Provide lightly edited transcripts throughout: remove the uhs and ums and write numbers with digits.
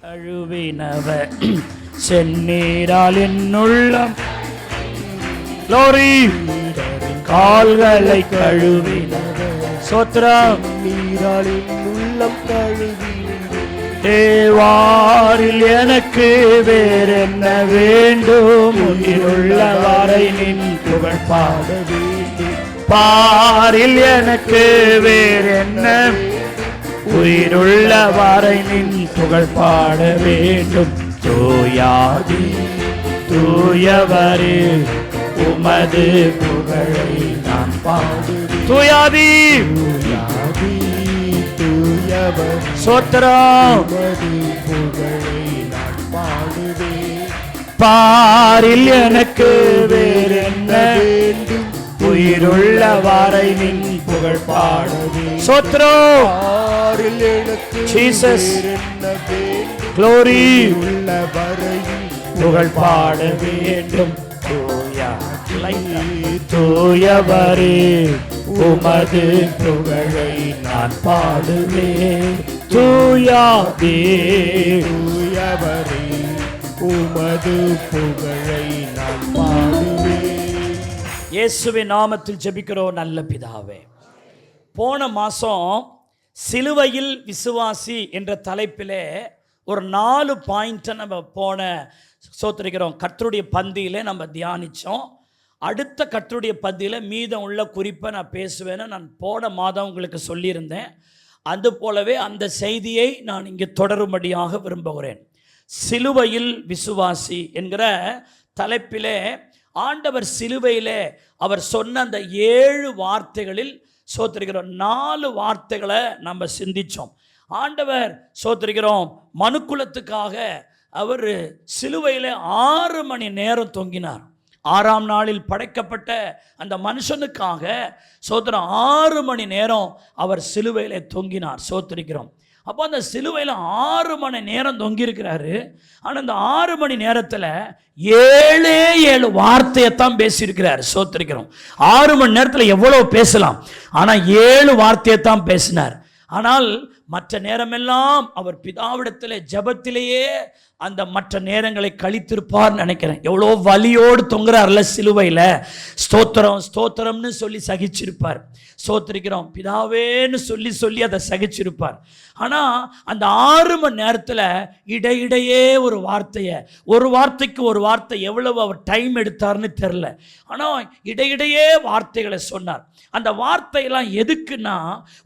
கழுவினவர் செந்நீரால் என்னுள்ளம் லோரி கால்களை கழுவினவர் சோத்ரம் நீரால் உள்ளம் கழுவி தேவாரில் எனக்கு வேறென்ன வேண்டும் உயிருள்ள வரை நின் புகழ் பாட வேண்டும் பாரில் எனக்கு வேறென்ன உயிருள்ள வரை நின் புகழ் பாட வேண்டும் தூயாதி தூயவரே உமது புகழை நான் பாடுவேன் தூயாதி தூயாதி தூயவர் சோத்ரம் உமது புகழை நான் பாடுவேன் பாரில் எனக்கு வேறென்ன வேண்டும் உயிருள்ள வரை நின் புகழ் பாட சோத்ரம் பாரில் எனக்கு Jesus. வேறென்ன வேண்டும் glory உள்ள வரையில் புகழ் பாட வேண்டும் தூயவரே உமது புகழை நான் பாடுவேன் தூயாதே தூயவரே உமது புகழை நான் பாடுவேன். இயேசுவின் நாமத்தில் ஜெபிக்கிறோம் நல்ல பிதாவே. போன மாதம் சிலுவையில் விசுவாசி என்ற தலைப்பிலே ஒரு 4 பாயிண்ட்டை நம்ம போன சோத்திரிக்கிறோம் கர்த்தருடைய பந்தியில் நம்ம தியானித்தோம். அடுத்த கர்த்தருடைய பந்தியில் மீதம் உள்ள குறிப்பை நான் பேசுவேன்னு நான் போன மாதம் உங்களுக்கு சொல்லியிருந்தேன். அது போலவே அந்த செய்தியை நான் இங்கே தொடரும்படியாக விரும்புகிறேன். சிலுவையில் விசுவாசி என்கிற தலைப்பிலே ஆண்டவர் சிலுவையிலே அவர் சொன்ன அந்த 7 வார்த்தைகளில் சோத்திரிக்கிறோம் 4 வார்த்தைகளை நம்ம சிந்தித்தோம். ஆண்டவர் சோத்திரிக்கிறோம் மனுக்குலத்துக்காக அவர் சிலுவையில் 6 மணி நேரம் தொங்கினார். 6ஆம் நாளில் படைக்கப்பட்ட அந்த மனுஷனுக்காக சோத்திரம் 6 மணி நேரம் அவர் சிலுவையில் தொங்கினார். சோத்திரிக்கிறோம். அப்போ அந்த சிலுவையில் 6 மணி நேரம் தொங்கியிருக்கிறாரு. ஆனால் அந்த 6 மணி நேரத்தில் 7 வார்த்தையைத்தான் பேசியிருக்கிறார். சோத்திரிக்கிறோம். 6 மணி நேரத்தில் எவ்வளோ பேசலாம், ஆனால் 7 வார்த்தையைத்தான் பேசினார். ஆனால் மற்ற நேரமெல்லாம் அவர் பிதாவிடத்தில் ஜெபத்திலேயே அந்த மற்ற நேரங்களை கழித்திருப்பார் நினைக்கிறேன். எவ்வளோ வலியோடு தொங்குறார்ல சிலுவையில். ஸ்தோத்திரம் ஸ்தோத்திரம்னு சொல்லி சகிச்சிருப்பார். ஸ்தோத்திரிக்கிறோம் பிதாவேன்னு சொல்லி சொல்லி அதை சகிச்சிருப்பார். ஆனால் அந்த 6 மணி நேரத்தில் இடையிடையே ஒரு வார்த்தையை, ஒரு வார்த்தைக்கு ஒரு வார்த்தை எவ்வளவு அவர் டைம் எடுத்தார்னு தெரில. ஆனால் இடையிடையே வார்த்தைகளை சொன்னார். அந்த வார்த்தையெல்லாம் எதுக்குன்னா,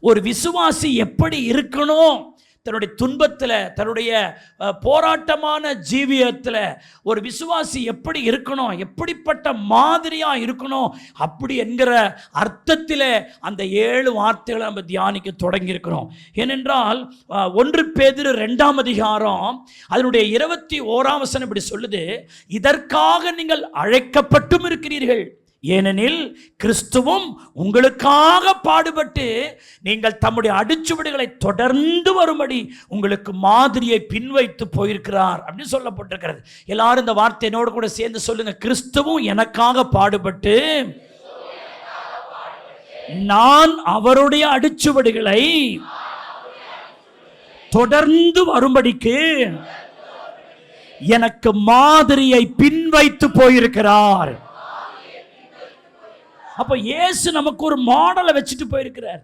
ஒரு விசுவாசி எப்படி இருக்கணும், தன்னுடைய துன்பத்தில் தன்னுடைய போராட்டமான ஜீவியத்தில் ஒரு விசுவாசி எப்படி இருக்கணும், எப்படிப்பட்ட மாதிரியாக இருக்கணும், அப்படி என்கிற அர்த்தத்தில் அந்த 7 வார்த்தைகளை நம்ம தியானிக்க தொடங்கியிருக்கிறோம். ஏனென்றால் 1 பேதுரு 2ஆம் அதிகாரம் அதனுடைய 21ஆம் வசனம் இப்படி சொல்லுது, இதற்காக நீங்கள் அழைக்கப்பட்டும் இருக்கிறீர்கள், ஏனெனில் கிறிஸ்துவும் உங்களுக்காக பாடுபட்டு நீங்கள் தம்முடைய அடிச்சுவடுகளை தொடர்ந்து வரும்படி உங்களுக்கு மாதிரியை பின்வைத்து போயிருக்கிறார் அப்படின்னு சொல்லப்பட்டிருக்கிறது. எல்லாரும் இந்த வார்த்தை என்னோடு கூட சேர்ந்து சொல்லுங்க, கிறிஸ்துவும் எனக்காக பாடுபட்டு நான் அவருடைய அடிச்சுவடுகளை தொடர்ந்து வரும்படிக்கு எனக்கு மாதிரியை பின்வைத்து போயிருக்கிறார். அப்போ இயேசு நமக்கு ஒரு மாடலை வச்சுட்டு போயிருக்கிறார்,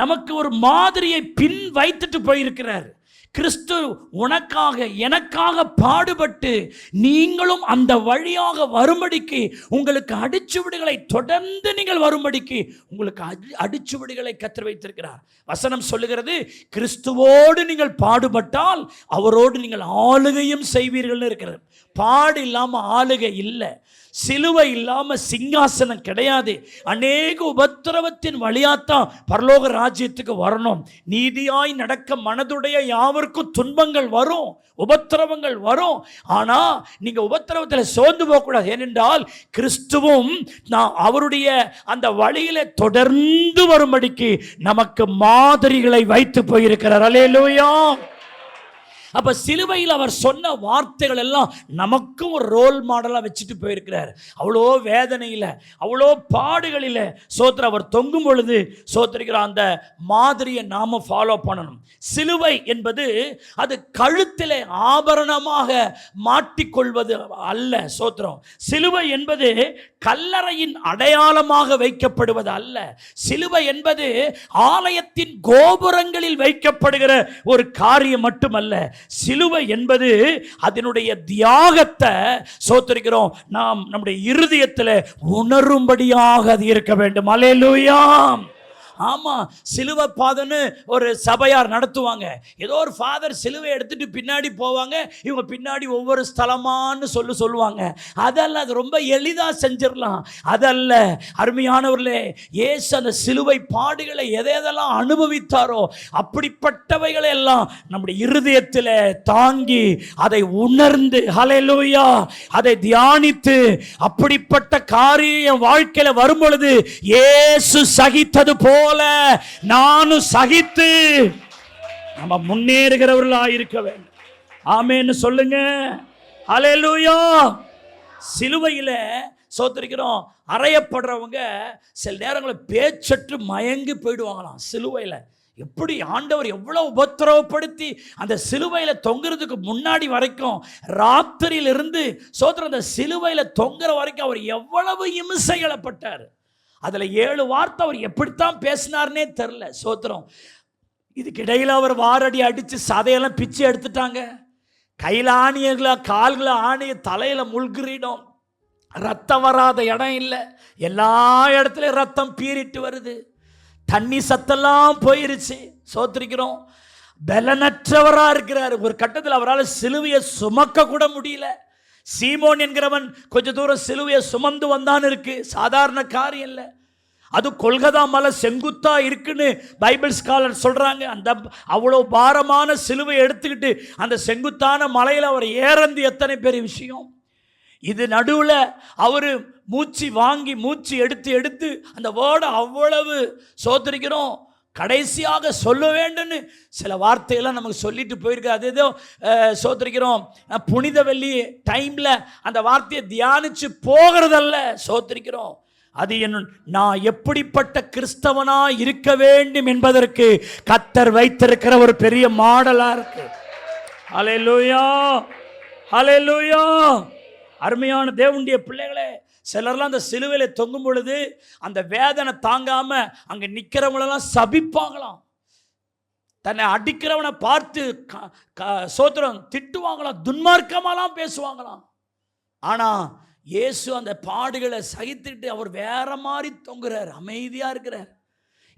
நமக்கு ஒரு மாதிரியை பின் வைத்துட்டு போயிருக்கிறார். கிறிஸ்து உனக்காக எனக்காக பாடுபட்டு நீங்களும் அந்த வழியாக வரும்படிக்கு, உங்களுக்கு அடிச்சுவடுகளை தொடர்ந்து நீங்கள் வரும்படிக்கு உங்களுக்கு அடிச்சுவடுகளை கற்று வைத்திருக்கிறார். வசனம் சொல்லுகிறது, கிறிஸ்துவோடு நீங்கள் பாடுபட்டால் அவரோடு நீங்கள் ஆளுகையும் செய்வீர்கள் இருக்கிறது. பாடு இல்லாமல் ஆளுகை இல்லை, சிலுவை இல்லாமல் சிங்காசனம் கிடையாது. அநேக உபத்திரவத்தின் வழியாத்தான் பரலோக ராஜ்யத்துக்கு வரணும். நீதியாய் நடக்க மனதுடைய யாவருக்கும் துன்பங்கள் வரும், உபத்திரவங்கள் வரும். ஆனால் நீங்கள் உபத்திரவத்தில் சோர்ந்து போகக்கூடாது. ஏனென்றால் கிறிஸ்துவும் நான் அவருடைய அந்த வழியில தொடர்ந்து வரும்படிக்கு நமக்கு மாதிரிகளை வைத்து போயிருக்கிறார். அல்லேலூயா. அப்ப சிலுவையில் அவர் சொன்ன வார்த்தைகள் எல்லாம் நமக்கும் ஒரு ரோல் மாடலா வச்சுட்டு போயிருக்கிறார். அவ்வளோ வேதனையில, அவ்வளோ பாடுகளில சோத்திர அவர் தொங்கும் பொழுது சோத்திரிக்கிற அந்த மாதிரியை நாம ஃபாலோ பண்ணணும். சிலுவை என்பது அது கழுத்திலே ஆபரணமாக மாட்டிக்கொள்வது அல்ல. சோத்திரம். சிலுவை என்பது கல்லறையின் அடையாளமாக வைக்கப்படுவது அல்ல. சிலுவை என்பது ஆலயத்தின் கோபுரங்களில் வைக்கப்படுகிற ஒரு காரியம் மட்டுமல்ல. சிலுவை என்பது அதனுடைய தியாகத்தை சோத்திரிக்கிறோம் நாம் நம்முடைய இருதயத்தில் உணரும்படியாக அது இருக்க வேண்டும். அல்லேலூயா. ஆமா, சிலுவை பாதன்னு ஒரு சபையார் நடத்துவாங்க. ஏதோ ஒரு ஃபாதர் சிலுவை எடுத்துட்டு பின்னாடி போவாங்க, இவங்க பின்னாடி ஒவ்வொரு ஸ்தலமான்னு சொல்லுவாங்க. அதல்ல, அது ரொம்ப எளிதாக செஞ்சிடலாம். அதல்ல அருமையானவர்களே, இயேசு அந்த சிலுவை பாடுகளை எதையெல்லாம் அனுபவித்தாரோ அப்படிப்பட்டவைகளை எல்லாம் நம்முடைய இருதயத்தில் தாங்கி அதை உணர்ந்து ஹல்லேலூயா அதை தியானித்து அப்படிப்பட்ட காரியம் வாழ்க்கையில வரும் பொழுது இயேசு சகித்தது போல நானும் சகித்து நம்ம முன்னேறுகிறவர்களாக இருக்க வேண்டும். ஆமென்னு சொல்லுங்க. ஹல்லேலூயா. சிலுவையில சோத்திரிக்கிறோம் அறையப்படுறவங்க சில நேரங்களில் பேச்சற்று மயங்கி போயிடுவாங்களாம். சிலுவையில எப்படி ஆண்டவர் எவ்வளவு உபத்திரவப்படுத்தி அந்த சிலுவையில தொங்குறதுக்கு முன்னாடி வரைக்கும் ராத்திரியிலிருந்து சோத்திரம் அந்த சிலுவையில தொங்குற வரைக்கும் அவர் எவ்வளவு இம்சைகளை பட்டார். அதுல 7 வார்த்தை அவர் எப்படித்தான் பேசினார்னே தெரியல. சோத்திரம். இதுக்கு இடையில அவர் வாரடி அடிச்சு சதையெல்லாம் பிச்சு எடுத்துட்டாங்க. கையில் ஆணியங்களா, கால்களை ஆணிய, தலையில முள்கிரீடம், ரத்தம் வராத இடம் இல்லை. எல்லா இடத்துலயும் ரத்தம் பீறிட்டு வருது. தண்ணி சத்தெல்லாம் போயிருச்சு. சோத்திரிக்கிறோம். பலனற்றவரா இருக்கிறார். ஒரு கட்டத்தில் அவரால் சிலுவையை சுமக்க கூட முடியல. சீமோன் என்கிறவன் கொஞ்ச தூரம் சிலுவையை சுமந்து வந்தான் இருக்கு. சாதாரண காரியம் இல்லை. அது கொல்கதா மலை செங்குத்தா இருக்குன்னு பைபிள் ஸ்காலர் சொல்றாங்க. அந்த அவ்வளோ பாரமான சிலுவை எடுத்துக்கிட்டு அந்த செங்குத்தான மலையில் அவர் ஏறந்து எத்தனை பெரிய விஷயம். இது நடுவில் அவர் மூச்சு வாங்கி மூச்சு எடுத்து அந்த வேர்டை அவ்வளவு சோத்திரிக்கிறோம் கடைசியாக சொல்ல வேண்டும்னு சில வார்த்தையெல்லாம் நமக்கு சொல்லிட்டு போயிருக்கு. அது ஏதோ சோத்திரிக்கிறோம் புனித வெள்ளி டைமில் அந்த வார்த்தையை தியானித்து போகிறதல்ல. சோத்திரிக்கிறோம். அது நான் எப்படிப்பட்ட கிறிஸ்தவனா இருக்க வேண்டும் என்பதற்கு கர்த்தர் வைத்திருக்கிற ஒரு பெரிய மாடலா இருக்கு. ஹல்லேலூயா. ஹல்லேலூயா. அருமையான தேவனுடைய பிள்ளைகளே, சிலர்லாம் அந்த சிலுவையில தொங்கும் பொழுது அந்த வேதனை தாங்காம அங்க நிக்கிறவங்களெல்லாம் சபிப்பாங்களாம். தன்னை அடிக்கிறவனை பார்த்து சோத்திரம் திட்டுவாங்களாம், துன்மார்க்கமாலாம் பேசுவாங்களாம். ஆனா இயேசு அந்த பாடுகளை சகித்துட்டு அவர் வேற மாதிரி தொங்குறார், அமைதியா இருக்கிறார்.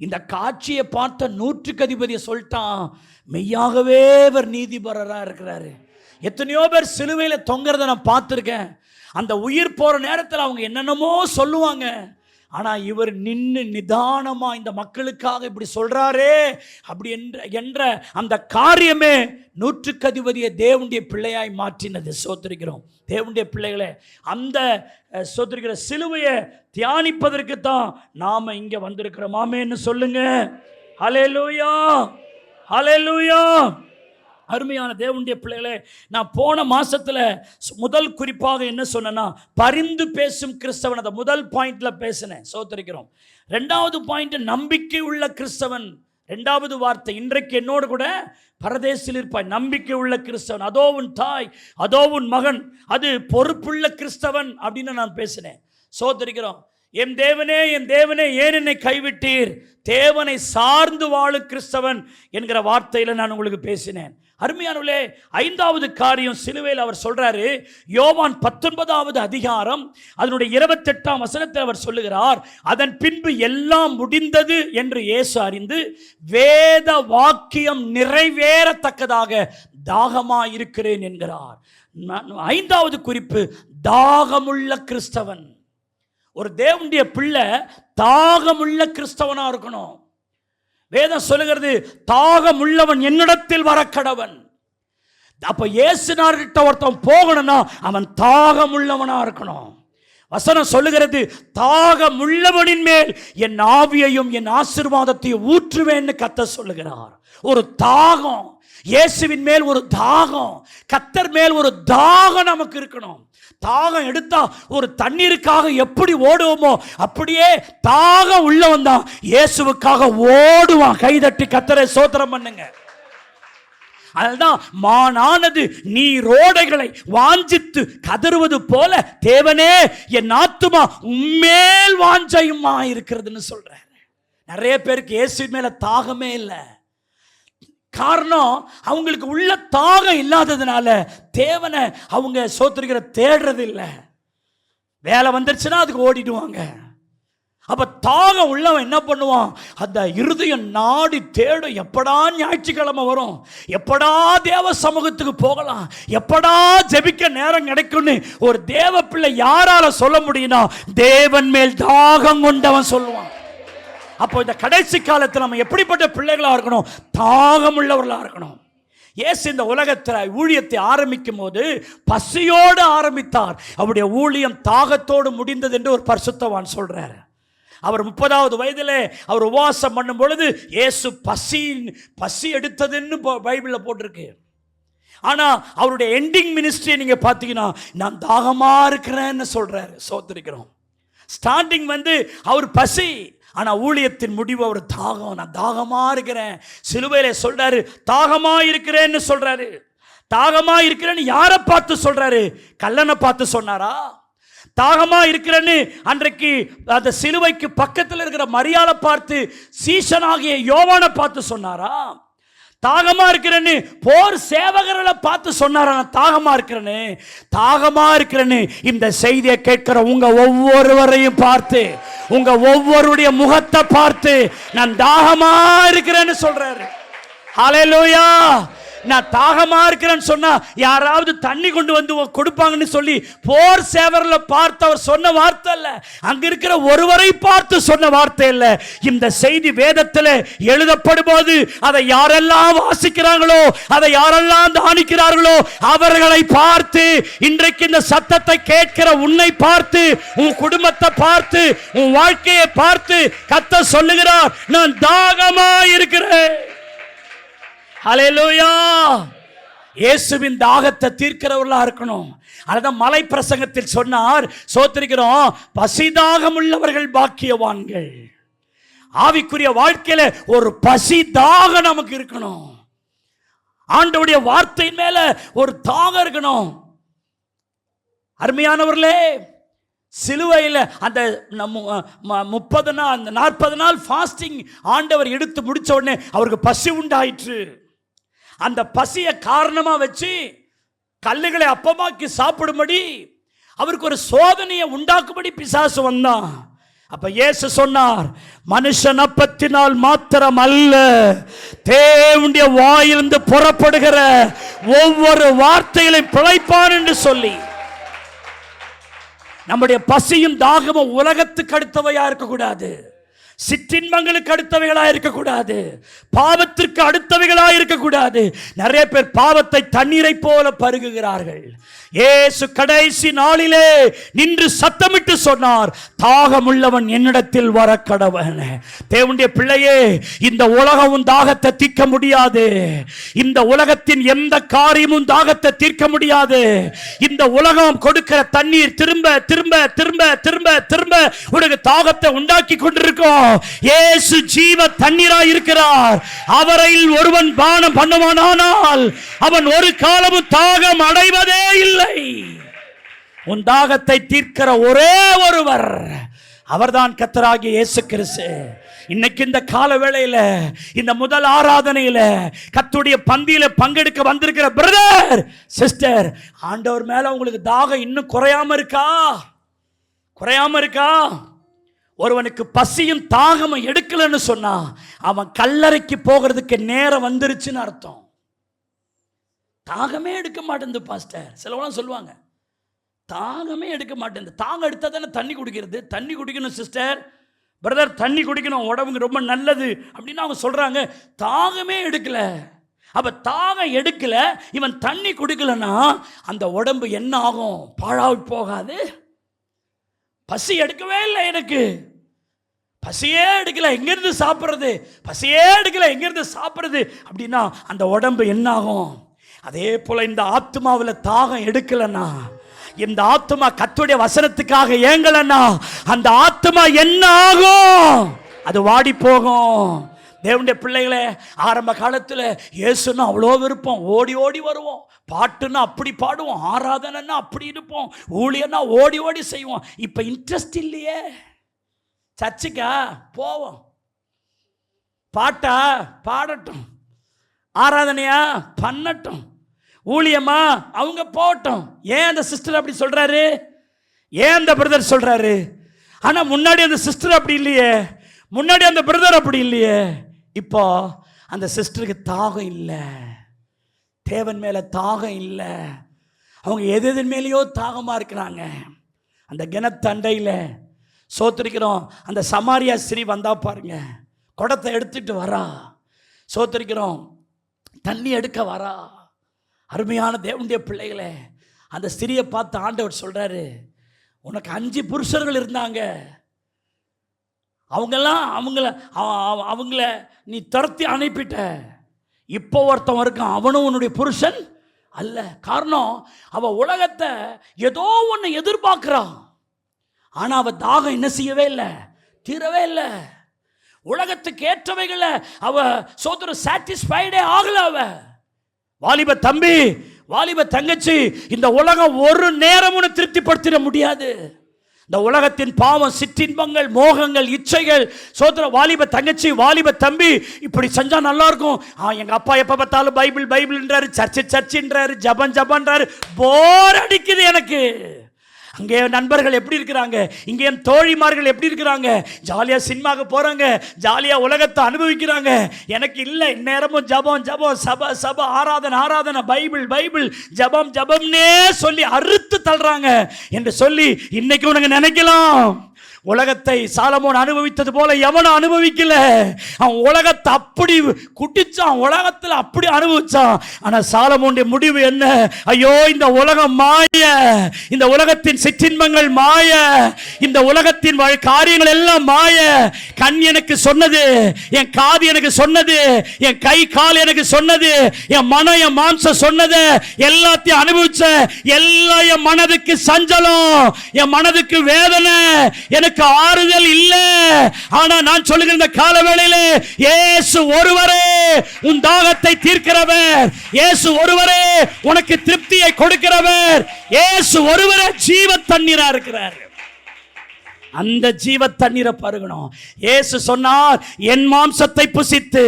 இந்த காட்சியை பார்த்த 100க்கு அதிபதியை சொல்லிட்டான், மெய்யாகவே அவர் நீதிபரராக இருக்கிறாரு. எத்தனையோ பேர் சிலுவையில தொங்குறத நான் பார்த்துருக்கேன். அந்த உயிர் போற நேரத்தில் அவங்க என்னென்னமோ சொல்லுவாங்க. ஆனா இவர் நின்று நிதானமா இந்த மக்களுக்காக இப்படி சொல்றாரே அப்படி என்ற அந்த காரியமே 100க்கு அதிபதியை தேவனுடைய பிள்ளையாய் மாற்றினது. சோத்திரிக்கிறோம். தேவனுடைய பிள்ளைகளே, அந்த சோத்திரிக்கிற சிலுவையை தியானிப்பதற்கு தான் நாம இங்க வந்திருக்கிறோம். ஆமென்னு சொல்லுங்க. ஹல்லேலூயா. ஹல்லேலூயா. அருமையான தேவனுடைய பிள்ளைகளே, நான் போன மாசத்துல முதல் குறிப்பாக என்ன சொன்னேன்னா பரிந்து பேசும் கிறிஸ்தவன். அதை முதல் பாயிண்ட்ல பேசினேன். சோத்திரிக்கிறோம். 2வது பாயிண்ட் நம்பிக்கை உள்ள கிறிஸ்தவன். 2வது வார்த்தை இன்றைக்கு என்னோடு கூட பரதேசில் இருப்பாய். நம்பிக்கை உள்ள கிறிஸ்தவன். அதோ உன் தாய், அதோ உன் மகன், அது பொறுப்புள்ள கிறிஸ்தவன் அப்படின்னு நான் பேசினேன். சோத்திரிக்கிறோம். என் தேவனே ஏன் என்னை கைவிட்டீர்? தேவனை சார்ந்து வாழு கிறிஸ்தவன் என்கிற வார்த்தையில நான் உங்களுக்கு பேசினேன். அருமையானவர்களே, 5வது காரியம் சிலுவையில் அவர் சொல்றாரு. யோவான் 19வது அதிகாரம் அதனுடைய 28ஆம் வசனத்தில் அவர் சொல்லுகிறார், அதன் பின்பு எல்லாம் முடிந்தது என்று இயேசு அறிந்து வேத வாக்கியம் நிறைவேறத்தக்கதாக தாகமாக இருக்கிறேன் என்கிறார். 5வது குறிப்பு, தாகமுள்ள கிறிஸ்தவன். ஒரு தேவனுடைய பிள்ளை தாகமுள்ள கிறிஸ்தவனா இருக்கணும். வேதம் சொல்லுகிறது, தாகமுள்ளவன் என்னிடத்தில் வரக்கடவன். அப்ப இயேசுநாதர்கிட்ட ஒருத்தன் போகணும்னா அவன் தாகமுள்ளவனா இருக்கணும். வசனம் சொல்லுகிறது, தாகம் உள்ளவனின் மேல் என் ஆவியையும் என் ஆசீர்வாதத்தையும் ஊற்றுவேன்னு கர்த்தர் சொல்லுகிறார். ஒரு தாகம், இயேசுவின் மேல் ஒரு தாகம், கர்த்தர் மேல் ஒரு தாகம் நமக்கு இருக்கணும். தாகம் எடுத்தா ஒரு தண்ணீருக்காக எப்படி ஓடுவோமோ அப்படியே தாகம் உள்ளவன் தான் இயேசுவுக்காக ஓடுவான். கைதட்டி கர்த்தரை ஸ்தோத்திரம் பண்ணுங்க. அதுதான் மானானது நீரோடைகளை வாஞ்சித்து கதறுவது போல தேவனே என் ஆத்துமா உம்மேல் வாஞ்சையுமா இருக்கிறதுன்னு சொல்றாரு. நிறைய பேருக்கு இயேசு மேல தாகமே இல்லை. காரணம், அவங்களுக்கு உள்ள தாகம் இல்லாததுனால தேவனை அவங்க சோத்திரிக்கிற தேடுறது இல்லை. வேலை வந்துருச்சுன்னா அதுக்கு ஓடிடுவாங்க. அப்ப தாகம் உள்ளவன் என்ன பண்ணுவான்? அந்த இருதயம் நாடி தேடும், எப்படா ஞாயிற்றுக்கிழமை வரும், எப்படா தேவ சமூகத்துக்கு போகலாம், எப்படா ஜெபிக்க நேரம் கிடைக்கும்னு ஒரு தேவ பிள்ளை யாரால சொல்ல முடியும்னா தேவன் மேல் தாகம் கொண்டவன் சொல்லுவான். அப்போ இந்த கடைசி காலத்தில் நம்ம எப்படிப்பட்ட பிள்ளைகளாக இருக்கணும்? தாகம் உள்ளவர்களாக இருக்கணும். இயேசு இந்த உலகத்தில் ஊழியத்தை ஆரம்பிக்கும் போது பசியோடு ஆரம்பித்தார். அவருடைய ஊழியம் தாகத்தோடு முடிந்தது என்று ஒரு பரிசுத்தவான் சொல்றார். அவர் 30வது வயதிலே அவர் உபவாசம் பண்ணும் பொழுது இயேசு பசி எடுத்ததுன்னு பைபிளில் போட்டிருக்கு. ஆனால் அவருடைய எண்டிங் மினிஸ்ட்ரியை நீங்கள் பார்த்தீங்கன்னா நான் தாகமாக இருக்கிறேன்னு சொல்றாரு. சோத்திருக்கிறோம். ஸ்டார்டிங் அவர் பசி, ஆனா ஊழியத்தின் முடிவு அவர் தாகம். நான் தாகமா இருக்கிறேன். சிலுவையில சொல்றாரு தாகமா இருக்கிறேன்னு சொல்றாரு. தாகமா இருக்கிறேன்னு யாரை பார்த்து சொல்றாரு? கல்லனை பார்த்து சொன்னாரா? தாகமா இருக்கிறேன்னு அன்றைக்கு அந்த சிலுவைக்கு பக்கத்தில் இருக்கிற மரியாதை பார்த்து சீஷனாகிய யோவானை பார்த்து சொன்னாரா? தாகமா இருக்கிறேன்னு போர் சேவகர்களை பார்த்து சொன்னாரா? தாகமா இருக்கிறேன்னு. தாகமா இருக்கிறேன்னு இந்த செய்தியை கேட்கிற உங்க ஒவ்வொருவரையும் பார்த்து, உங்க ஒவ்வொருடைய முகத்தை பார்த்து நான் தாகமா இருக்கிறேன்னு சொல்றாரு. ஹல்லேலூயா. நான் தாகமா இருக்கிறேன்னு சொன்னா யாராவது தண்ணி கொண்டு வந்து கொடுப்பாங்கன்னு சொல்லி போர் சேவர்ல பார்த்து அவர் சொன்ன வார்த்தை இல்ல, அங்க இருக்கிற ஒருவரை பார்த்து சொன்ன வார்த்தை இல்ல. இந்த செய்தி வேதத்தில் எழுதப்படும்போது அதை யாரெல்லாம் வாசிக்கிறாங்களோ, அதை யாரெல்லாம் தானிக்கிறார்களோ அவர்களை பார்த்து, இன்றைக்கு இந்த சத்தத்தை கேட்கிற உன்னை பார்த்து, உன் குடும்பத்தை பார்த்து, உன் வாழ்க்கையை பார்த்து கர்த்தர் சொல்லுகிறார், நான் தாகமா இருக்கிறேன். ஹல்லேலூயா. இயேசுவின் தாகத்தை தீர்க்கிறவர்களா இருக்கணும். அதுதான் மலை பிரசங்கத்தில் சொன்னார். சோத்திரிக்கிறோம், பசிதாகம் உள்ளவர்கள் பாக்கியவான்கள். ஆவிக்குரிய வாழ்க்கையில ஒரு பசி தாகம் நமக்கு இருக்கணும். ஆண்டவருடைய வார்த்தையின் மேல ஒரு தாகம் இருக்கணும். அருமையானவர்களே, சிலுவையில் அந்த 30 நாள், அந்த 40 நாள் ஃபாஸ்டிங் ஆண்டவர் எடுத்து முடிச்ச உடனே அவருக்கு பசி உண்டாயிற்று. அந்த பசியை காரணமா வச்சு கல்லுகளை அப்பமாக்கி சாப்பிடும்படி அவருக்கு ஒரு சோதனையை உண்டாக்கும்படி பிசாசு வந்தான். அப்ப இயேசு சொன்னார், மனுஷன் அப்பத்தினால் மாத்திரம் அல்ல, தேவனுடைய வாயிலிருந்து புறப்படுகிற ஒவ்வொரு வார்த்தைகளையும் பிழைப்பான் என்று சொல்லி. நம்முடைய பசியும் தாகமும் உலகத்துக்கு அடுத்தவையா இருக்கக்கூடாது, சிற்றின்பங்களுக்கு அடுத்தவைகளா இருக்கக்கூடாது, பாவத்திற்கு அடுத்தவைகளா இருக்கக்கூடாது. நிறைய பேர் பாவத்தை தண்ணீரை போல பருகுகிறார்கள். இயேசு கடைசி நாளிலே நின்று சத்தமிட்டு சொன்னார், தாகம் உள்ளவன் என்னிடத்தில் வர கடவன். தேவனுடைய பிள்ளையே, இந்த உலகம் தாகத்தை தீர்க்க முடியாது. இந்த உலகத்தின் எந்த காரியமும் தாகத்தை தீர்க்க முடியாது. இந்த உலகம் கொடுக்கிற தண்ணீர் திரும்ப திரும்ப திரும்ப திரும்ப திரும்ப உனக்கு தாகத்தை உண்டாக்கி கொண்டிருக்கும். இயேசு ஜீவ தண்ணீராய் இருக்கிறார். அவரில் ஒருவன் பானம் பண்ணுவானானால் அவன் ஒரு காலமும் தாகம் அடைவதே இல்லை. உன் தாகத்தை தீர்க்கிற ஒரே ஒருவர் அவர்தான் கர்த்தராகிய இயேசு கிறிஸ்து. இன்னைக்கு இந்த கால வேளையில, இந்த முதல் ஆராதனையில, கர்த்தருடைய பந்தியில பங்கெடுக்க வந்திருக்கிற பிரதர் சிஸ்டர், ஆண்டவர் மேல உங்களுக்கு தாகம் இன்னும் குறையாம இருக்கா? குறையாம இருக்கா? ஒருவனுக்கு பசியும் தாகமும் எடுக்கலன்னு சொன்னா அவன் கல்லறைக்கு போகிறதுக்கு நேரம் வந்துருச்சுன்னு அர்த்தம். தாகமே எடுக்க மாட்டேங்குது பாஸ்டர். சிலவெல்லாம் சொல்லுவாங்க, தாகமே எடுக்க மாட்டேங்குது. தாகம் எடுத்தா தானே தண்ணி குடிக்கிறது. தண்ணி குடிக்கணும் சிஸ்டர், பிரதர், தண்ணி குடிக்கணும், உடம்புக்கு ரொம்ப நல்லது அப்படின்னு அவங்க சொல்றாங்க. தாகமே எடுக்கல. அப்ப தாகம் எடுக்கல, இவன் தண்ணி குடிக்கலன்னா அந்த உடம்பு என்ன ஆகும்? பாழாய் போகாது. பசி எடுக்கவே இல்லை, எனக்கு பசியே எடுக்கல, எங்கிருந்து சாப்பிட்றது, பசியே எடுக்கல, எங்கிருந்து சாப்பிட்றது அப்படின்னா அந்த உடம்பு என்ன ஆகும்? அதே போல இந்த ஆத்மாவில் தாகம் எடுக்கலன்னா, இந்த ஆத்மா கர்த்தருடைய வசனத்துக்காக ஏங்கலன்னா அந்த ஆத்மா என்ன ஆகும்? அது வாடி போகும். தேவனுடைய பிள்ளைகளே, ஆரம்ப காலத்தில் இயேசுன்னா அவ்வளோ விருப்பம், ஓடி ஓடி வருவோம், பாட்டுன்னா அப்படி பாடுவோம், ஆராதனைன்னா அப்படி இருப்போம், ஊழியன்னா ஓடி ஓடி செய்வோம். இப்போ இன்ட்ரெஸ்ட் இல்லையே. சர்ச்சுக்கா போவோம், பாட்டா பாடட்டும், ஆராதனையா பண்ணட்டும், ஊழியமா அவங்க போட்டோம். ஏன் அந்த சிஸ்டர் அப்படி சொல்றாரு? ஏன் அந்த பிரதர் சொல்றாரு? ஆனா முன்னாடி அந்த சிஸ்டர் அப்படி இல்லையே, முன்னாடி அந்த பிரதர் அப்படி இல்லையே. இப்போ அந்த சிஸ்டருக்கு தாகம் இல்லை, தேவன் மேல தாகம் இல்லை, அவங்க எதின் மேலேயோ தாகமா இருக்கிறாங்க. அந்த கிணத்தண்டையில் சோத்திரிக்கிறோம், அந்த சமாரியா ஸ்திரீ வந்தா பாருங்க, குடத்தை எடுத்துட்டு வரா, சோத்திரிக்கிறோம், தண்ணி எடுக்க வரா. அருமையான தேவனுடைய பிள்ளைகளே, அந்த ஸ்திரியை பார்த்து ஆண்டவர் சொல்றாரு, உனக்கு 5 புருஷர்கள் இருந்தாங்க, அவங்கள நீ துரத்தி அனுப்பிட்ட, இப்போ ஒருத்தன் இருக்கான், அவனும் உன்னுடைய புருஷன் அல்ல. காரணம், அவ உலகத்தை ஏதோ ஒன்று எதிர்பார்க்கிறான், ஆனா அவ தாகம் என்ன செய்யவே இல்லை, தீரவே இல்லை. உலகத்துக்கு ஏற்றவைகளை அவ சோதர சாட்டிஸ்ஃபைடே ஆகல. அவ வாலிப தம்பி, வாலிப தங்கச்சி, இந்த உலகம் ஒரு நேரமும் திருப்திப்படுத்திட முடியாது. இந்த உலகத்தின் பாவம், சிற்றின்பங்கள், மோகங்கள், இச்சைகள். சோதர வாலிப தங்கச்சி, வாலிப தம்பி, இப்படி செஞ்சா நல்லா இருக்கும். எங்க அப்பா எப்ப பார்த்தாலும் பைபிள் பைபிள்ன்றாரு, சர்ச்சுன்றாரு, ஜபம் ஜபன்றாரு, போர் அடிக்குது எனக்கு. அங்கே நண்பர்கள் எப்படி இருக்கிறாங்க, இங்கே தோழிமார்கள் எப்படி இருக்கிறாங்க, ஜாலியா சினிமாவுக்கு போறாங்க, ஜாலியா உலகத்தை அனுபவிக்கிறாங்க. எனக்கு இல்லை, இந்நேரமும் ஜபம் ஜபம், சப சப, ஆராதனை ஆராதனை, பைபிள் பைபிள், ஜபம் ஜபம்னே சொல்லி அறுத்து தள்ளுறாங்க என்று சொல்லி இன்னைக்கு உனக்கு நினைக்கலாம், உலகத்தை சாலமோன் அனுபவித்தது போல எவனும் அனுபவிக்கல. அவன் உலகத்தை அப்படி குட்டிச்சான், உலகத்தில் அப்படி அனுபவிச்சான். ஆனா சாலமோனுடைய முடிவு என்ன? ஐயோ, இந்த உலகம் மாய, இந்த உலகத்தின் சிற்றின்பங்கள் மாய, இந்த உலகத்தின் காரியங்கள் எல்லாம் மாய. கண் எனக்கு சொன்னது, என் காது எனக்கு சொன்னது, என் கை கால் எனக்கு சொன்னது, என் மனம் என் மாம்சம் சொன்னது எல்லாத்தையும் அனுபவிச்ச, எல்லாம் என் மனதுக்கு சஞ்சலம், என் மனதுக்கு வேதனை, எனக்கு ஆறுதல் இல்லை. ஆனா நான் சொல்லுகிற இந்த கால வேளையிலே இயேசு ஒருவரே உன் தாகத்தை தீர்க்கிறவர், இயேசு ஒருவரே உனக்கு திருப்தியை கொடுக்கிறவர், இயேசு ஒருவரே ஜீவ தண்ணீரா இருக்கிறார். அந்த ஜீவ தண்ணீரை பருகணும். இயேசு சொன்னார், என் மாம்சத்தை புசித்து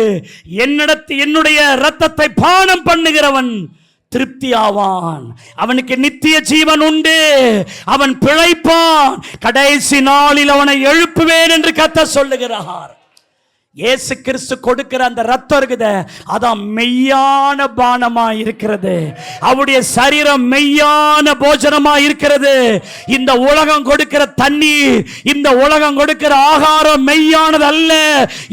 என்னுடைய இரத்தத்தை பானம் பண்ணுகிறவன் திருப்தி ஆவான், அவனுக்கு நித்திய ஜீவன் உண்டு, அவன் பிழைப்பான், கடைசி நாளில் அவனை எழுப்புவேன் என்று கர்த்தர் சொல்லுகிறார். இயேசு கிறிஸ்து கொடுக்கிற அந்த ரத்தம் இருக்குது, அதான் மெய்யான பானமா இருக்கிறது, அவருடைய சரீரம் மெய்யான போஜனமா இருக்கிறது. இந்த உலகம் கொடுக்கிற தண்ணீர், இந்த உலகம் கொடுக்கிற ஆகாரம் மெய்யானது அல்ல,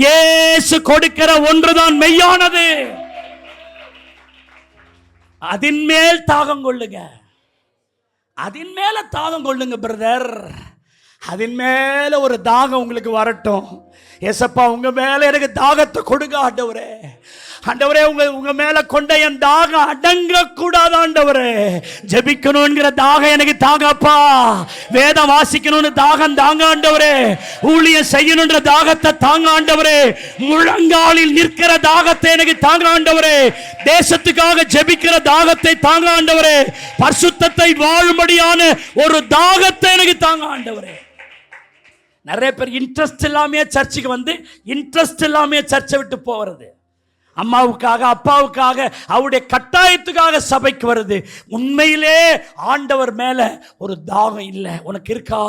இயேசு கொடுக்கிற ஒன்றுதான் மெய்யானது. அதின் மேல் தாகம் கொள்ளுங்க, அதின் மேல தாகம் கொள்ளுங்க பிரதர், அதின் மேல ஒரு தாகம் உங்களுக்கு வரட்டும். ஏசப்பா, உங்க மேல எனக்கு தாகத்தை கொடுங்க ஆண்டவரே, ஆண்டவரே, உங்க மேல கொண்ட என் தாகம் அடங்க கூடாது ஆண்டவரே. ஜெபிக்கணும்ங்கிற தாகம் எனக்கு தாங்கப்பா, வேதம் வாசிக்கணும்னு தாகம் தாங்க ஆண்டவரே, ஊழியம் செய்யணும்ன்ற தாகத்தை தாங்க ஆண்டவரே, முழங்காலில் நிற்கிற தாகத்தை எனக்கு தாங்க ஆண்டவரே, தேசத்துக்காக ஜெபிக்கிற தாகத்தை தாங்க ஆண்டவரே, பரிசுத்தத்தை வாழும்படியான ஒரு தாகத்தை எனக்கு தாங்க ஆண்டவரே. நிறைய பேர் இன்ட்ரெஸ்ட் இல்லாமே சர்ச்சுக்கு வந்து இன்ட்ரெஸ்ட் இல்லாமே சர்ச்சை விட்டு போகிறது, அம்மாவுக்காக அப்பாவுக்காக அவருடைய கட்டாயத்துக்காக சபைக்கு வருது. உண்மையிலே ஆண்டவர் மேல ஒரு தாகம் இல்லை. உனக்கு இருக்கா?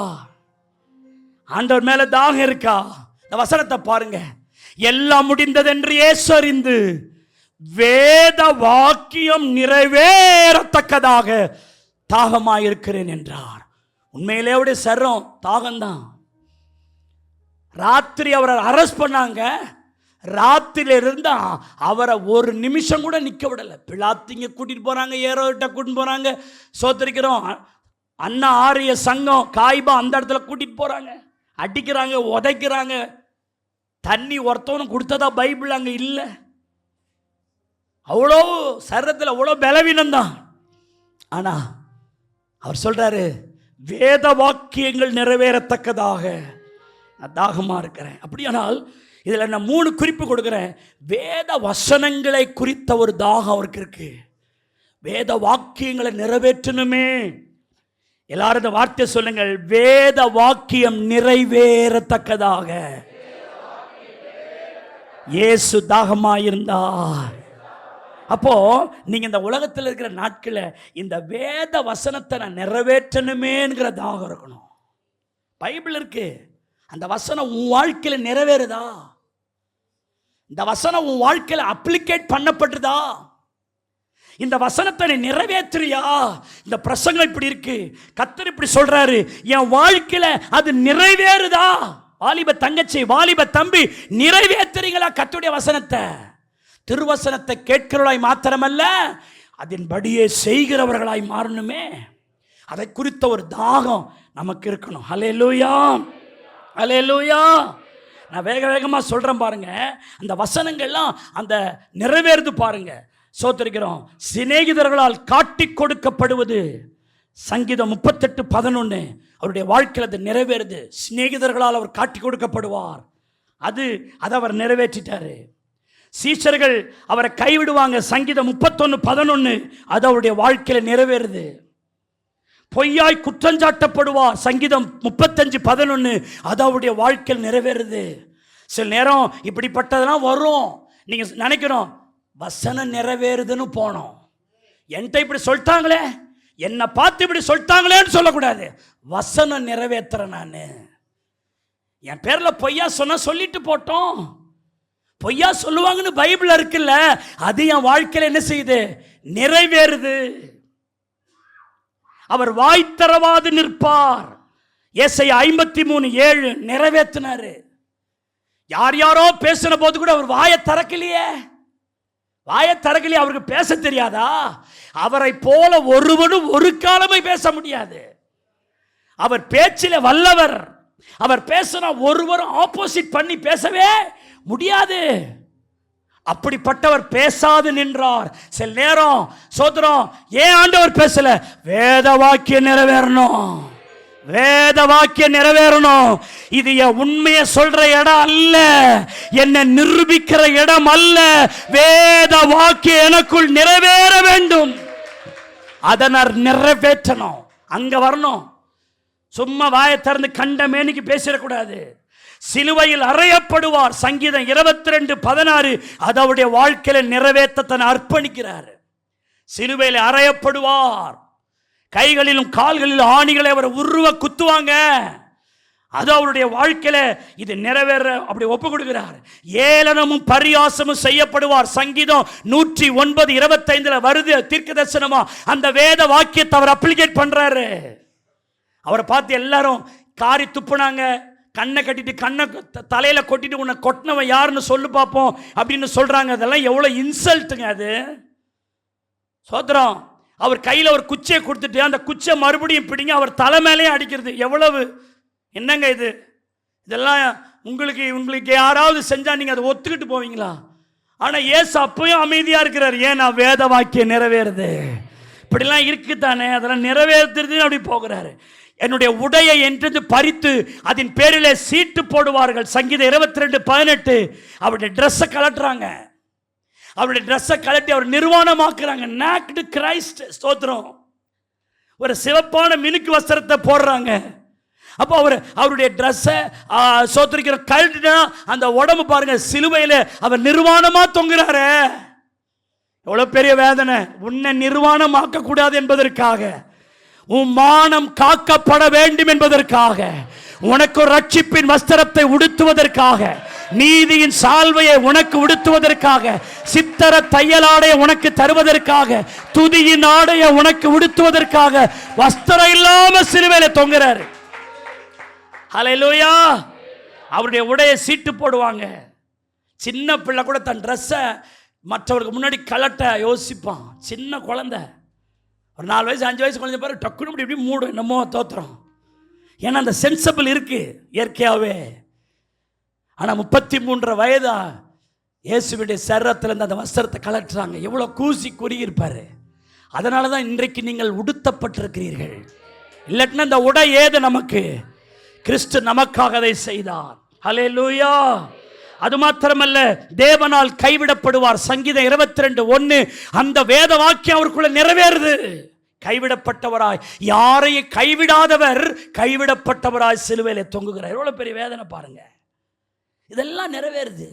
ஆண்டவர் மேல தாகம் இருக்கா? இந்த வசனத்தை பாருங்க. எல்லாம் முடிந்தது என்று இயேசு அறிந்து வேத வாக்கியம் நிறைவேறத்தக்கதாக தாகமாயிருக்கிறேன் என்றார். உண்மையிலே அவருடைய சரம் தாகம்தான். ராத்திரி அவரை அரெஸ்ட் பண்ணாங்க, ராத்திரில இருந்தா அவரை ஒரு நிமிஷம் கூட நிக்க விடல. பிலாத்திங்க கூட்டிட்டு போறாங்க, ஏரோட்ட கூட்டிட்டு போறாங்க, சோத்தரிக்கிறோம். அண்ணா ஆரிய சங்கம் காய்பா அந்த இடத்துல கூட்டிட்டு போறாங்க, அடிக்கிறாங்க, உதைக்கிறாங்க. தண்ணி ஒருத்தவனும் கொடுத்ததா பைபிள் அங்க இல்லை. அவ்வளோ சரீரத்தில் அவ்வளோ பலவீனம் தான். ஆனா அவர் சொல்றாரு, வேத வாக்கியங்கள் நிறைவேறத்தக்கதாக நான் தாகமா இருக்கிறேன். அப்படியானால் இதுல நான் 3 குறிப்பு கொடுக்கிறேன். வேத வசனங்களை குறித்த ஒரு தாகம் அவருக்கு இருக்கு. வேத வாக்கியங்களை நிறைவேற்றணுமே. எல்லாரும் இந்த வார்த்தை சொல்லுங்கள், வேத வாக்கியம் நிறைவேறத்தக்கதாக. இயேசு தாகமாயிருந்தார். அப்போ நீங்க இந்த உலகத்தில் இருக்கிற நாட்களில் இந்த வேத வசனத்தை நான் நிறைவேற்றணுமேங்கிற தாகம் இருக்கணும். பைபிள் இருக்கு, அந்த வசனம் உன் வாழ்க்கையில் நிறைவேறுதா? இந்த வசனம் உன் வாழ்க்கையில் அப்ளிகேட் பண்ணப்பட்டுதா? இந்த வசனத்தை நீ நிறைவேற்றுறியா? இந்த பிரசங்கம் இப்படி இருக்கு, கர்த்தர் இப்படி சொல்றாரு, என் வாழ்க்கையில அது நிறைவேறுதா? வாலிப தங்கச்சி, வாலிப தம்பி, நிறைவேற்றுறீங்களா கர்த்தருடைய வசனத்தை? திருவசனத்தை கேட்கிறவர்களாய் மாத்திரமல்ல, அதன்படியே செய்கிறவர்களாய் மாறணுமே. அதை குறித்த ஒரு தாகம் நமக்கு இருக்கணும். ஹல்லேலூயா, ஹல்லேலூயா. நான் வேக வேகமாக சொல்கிறேன் பாருங்க. அந்த வசனங்கள்லாம் அந்த நிறைவேறுது பாருங்க. சோத்திருக்கிறோம். சிநேகிதர்களால் காட்டி கொடுக்கப்படுவது சங்கீதம் 38:11. அவருடைய வாழ்க்கையில் அது நிறைவேறுது. சிநேகிதர்களால் அவர் காட்டி கொடுக்கப்படுவார். அதை அவர் நிறைவேற்றிட்டாரு. சீஷர்கள் அவரை கைவிடுவாங்க. சங்கீதம் 31:11 அது அவருடைய வாழ்க்கையில் நிறைவேறுது. பொய்யாய் குற்றஞ்சாட்டப்படுவார். சங்கீதம் 35:11 அது அவருடைய வாழ்க்கையில் நிறைவேறுது. சில நேரம் இப்படிப்பட்டதெல்லாம் வரும். நீங்க நினைக்கிறோம் வசனம் நிறைவேறுதுன்னு போனோம், என்கிட்ட இப்படி சொல்லிட்டாங்களே, என்னை பார்த்து இப்படி சொல்லிட்டாங்களேன்னு சொல்லக்கூடாது. வசனம் நிறைவேற்றுறேன். நான் என் பேர்ல பொய்யா சொன்னா சொல்லிட்டு போட்டோம். பொய்யா சொல்லுவாங்கன்னு பைபிள் இருக்குல்ல, அது என் வாழ்க்கையில் என்ன செய்யுது? நிறைவேறுது. அவர் வாய் தரவாது நிற்பார். ஏசாயா 53:7 நிறைவேற்றினாரு. யார் யாரோ பேசின போது கூட அவர் வாயை திறக்கலையே. அவருக்கு பேச தெரியாதா? அவரை போல ஒருவனும் ஒரு காலமே பேச முடியாது. அவர் பேச்சில வல்லவர். அவர் பேசினா ஒருவரும் ஆப்போசிட் பண்ணி பேசவே முடியாது. அப்படிப்பட்டவர் பேசாது நின்றார். சில நேரம் சோதரம் ஏன் ஆண்டவர் பேசல? வேத வாக்கியம் நிறைவேறணும், வேத வாக்கியம் நிறைவேறணும். இது உண்மையை சொல்ற இடம் அல்ல, என்னை நிரூபிக்கிற இடம் அல்ல. வேத வாக்கியம் எனக்குள் நிறைவேற வேண்டும். அதை நான் நிறைவேற்றணும். அங்க வரணும். சும்மா வாயை திறந்து கண்ட மேனிக்கு பேசிடக்கூடாது. சிலுவையில் அறையப்படுவார். சங்கீதம் 22:16 அது அவருடைய வாழ்க்கையில நிறைவேற்ற தன்னை அர்ப்பணிக்கிறார். சிலுவையில் அறையப்படுவார். கைகளிலும் கால்களிலும் ஆணிகளை அவர் உருவ குத்துவாங்க. அது அவருடைய வாழ்க்கையில இது நிறைவேற அப்படி ஒப்பு கொடுக்கிறார். ஏளனமும் பரியாசமும் செய்யப்படுவார். சங்கீதம் 109:25 வருது தீர்க்க தரிசனமா. அந்த வேத வாக்கியத்தை அவர் அப்ளிகேட் பண்றாரு. அவரை பார்த்து எல்லாரும் காரி துப்புனாங்க. கண்ணை கட்டிட்டு கண்ணை தலையில கொட்டிட்டு உன்னை கொட்டினவன் யாருன்னு சொல்லு பார்ப்போம் அப்படின்னு சொல்றாங்க. அதெல்லாம் எவ்வளவு இன்சல்ட்டுங்க அது. சோத்திரம். அவர் கையில் ஒரு குச்சியை கொடுத்துட்டு அந்த குச்சியை மறுபடியும் பிடிங்க அவர் தலை மேலேயே அடிக்கிறது. எவ்வளவு என்னங்க இது? இதெல்லாம் உங்களுக்கு யாராவது செஞ்சா நீங்க அதை ஒத்துக்கிட்டு போவீங்களா? ஆனா இயேசு அப்பயும் அமைதியா இருக்கிறார். ஏன்னா வேத வாக்கியம் நிறைவேறுது. இப்படிலாம் இருக்குதானே, அதெல்லாம் நிறைவேற்றுறது அப்படி போகிறாரு. என்னுடைய உடையை என்று பறித்து அதன் பேரிலே சீட்டு போடுவார்கள். சங்கீதம் 22:18 அவருடைய ட்ரெஸ்ஸை கலட்டுறாங்க. அவருடைய ட்ரெஸ்ஸை கலட்டி அவர் நிர்வாணமாக்குறாங்க. Knocked Christ. ஸ்தோத்திரம். ஒரு சிவப்பான மினுக்கு வஸ்திரத்தை போடுறாங்க. அப்போ அவருடைய ட்ரெஸ்ஸை சோத்திரிக்கிற கழட்டினா அந்த உடம்பு பாருங்க, சிலுவையில் அவர் நிர்வாணமா தொங்குறாரு. எவ்வளவு பெரிய வேதனை. உன்னை நிர்வாணமாக்க கூடாது என்பதற்காக, உன் மானம் காக்கப்பட வேண்டும் என்பதற்காக, உனக்கு ஒரு ரட்சிப்பின் வஸ்திரத்தை உடுத்துவதற்காக, நீதியின் சால்வையை உனக்கு உடுத்துவதற்காக, சித்தர தையலாடைய உனக்கு தருவதற்காக, துதியின் ஆடைய உனக்கு உடுத்துவதற்காக வஸ்திரம் இல்லாம சிலுவையில தொங்குறாரு. ஹல்லேலூயா. அவருடைய உடையை சீட்டு போடுவாங்க. சின்ன பிள்ளை கூட தன் ட்ரெஸ்ஸை மற்றவருக்கு முன்னாடி கலட்ட யோசிப்பான். சின்ன குழந்தை ஒரு 4 வயசு 5 வயசு குழந்தை பாரு டக்குன்னு இப்படி மூடும் என்னமோ தோத்துறோம். ஏன்னா அந்த சென்சபிள் இருக்கு இயற்கையாகவே. ஆனால் 33 வயதா இயேசுவுடைய சரீரத்திலிருந்து அந்த வஸ்திரத்தை கலட்டுறாங்க. எவ்வளோ கூசி குறுகியிருப்பார். அதனால தான் இன்றைக்கு நீங்கள் உடுத்தப்பட்டிருக்கிறீர்கள். இல்லட்டினா இந்த உடை ஏது நமக்கு? கிறிஸ்து நமக்காக அதை செய்தார். ஹல்லேலூயா. அது மாத்திரமல்ல, தேவனால் கைவிடப்படுவார். சங்கீதம் 22:1 அந்த வேத வாக்கியம் அவருக்குள்ள நிறைவேறுது. கைவிடப்பட்டவராய், யாரையும் கைவிடாதவர் கைவிடப்பட்டவராய் சிலுவையிலே தொங்குகிறார். எவ்வளவு பெரிய வேதனை பாருங்க. இதெல்லாம் நிறைவேறுது,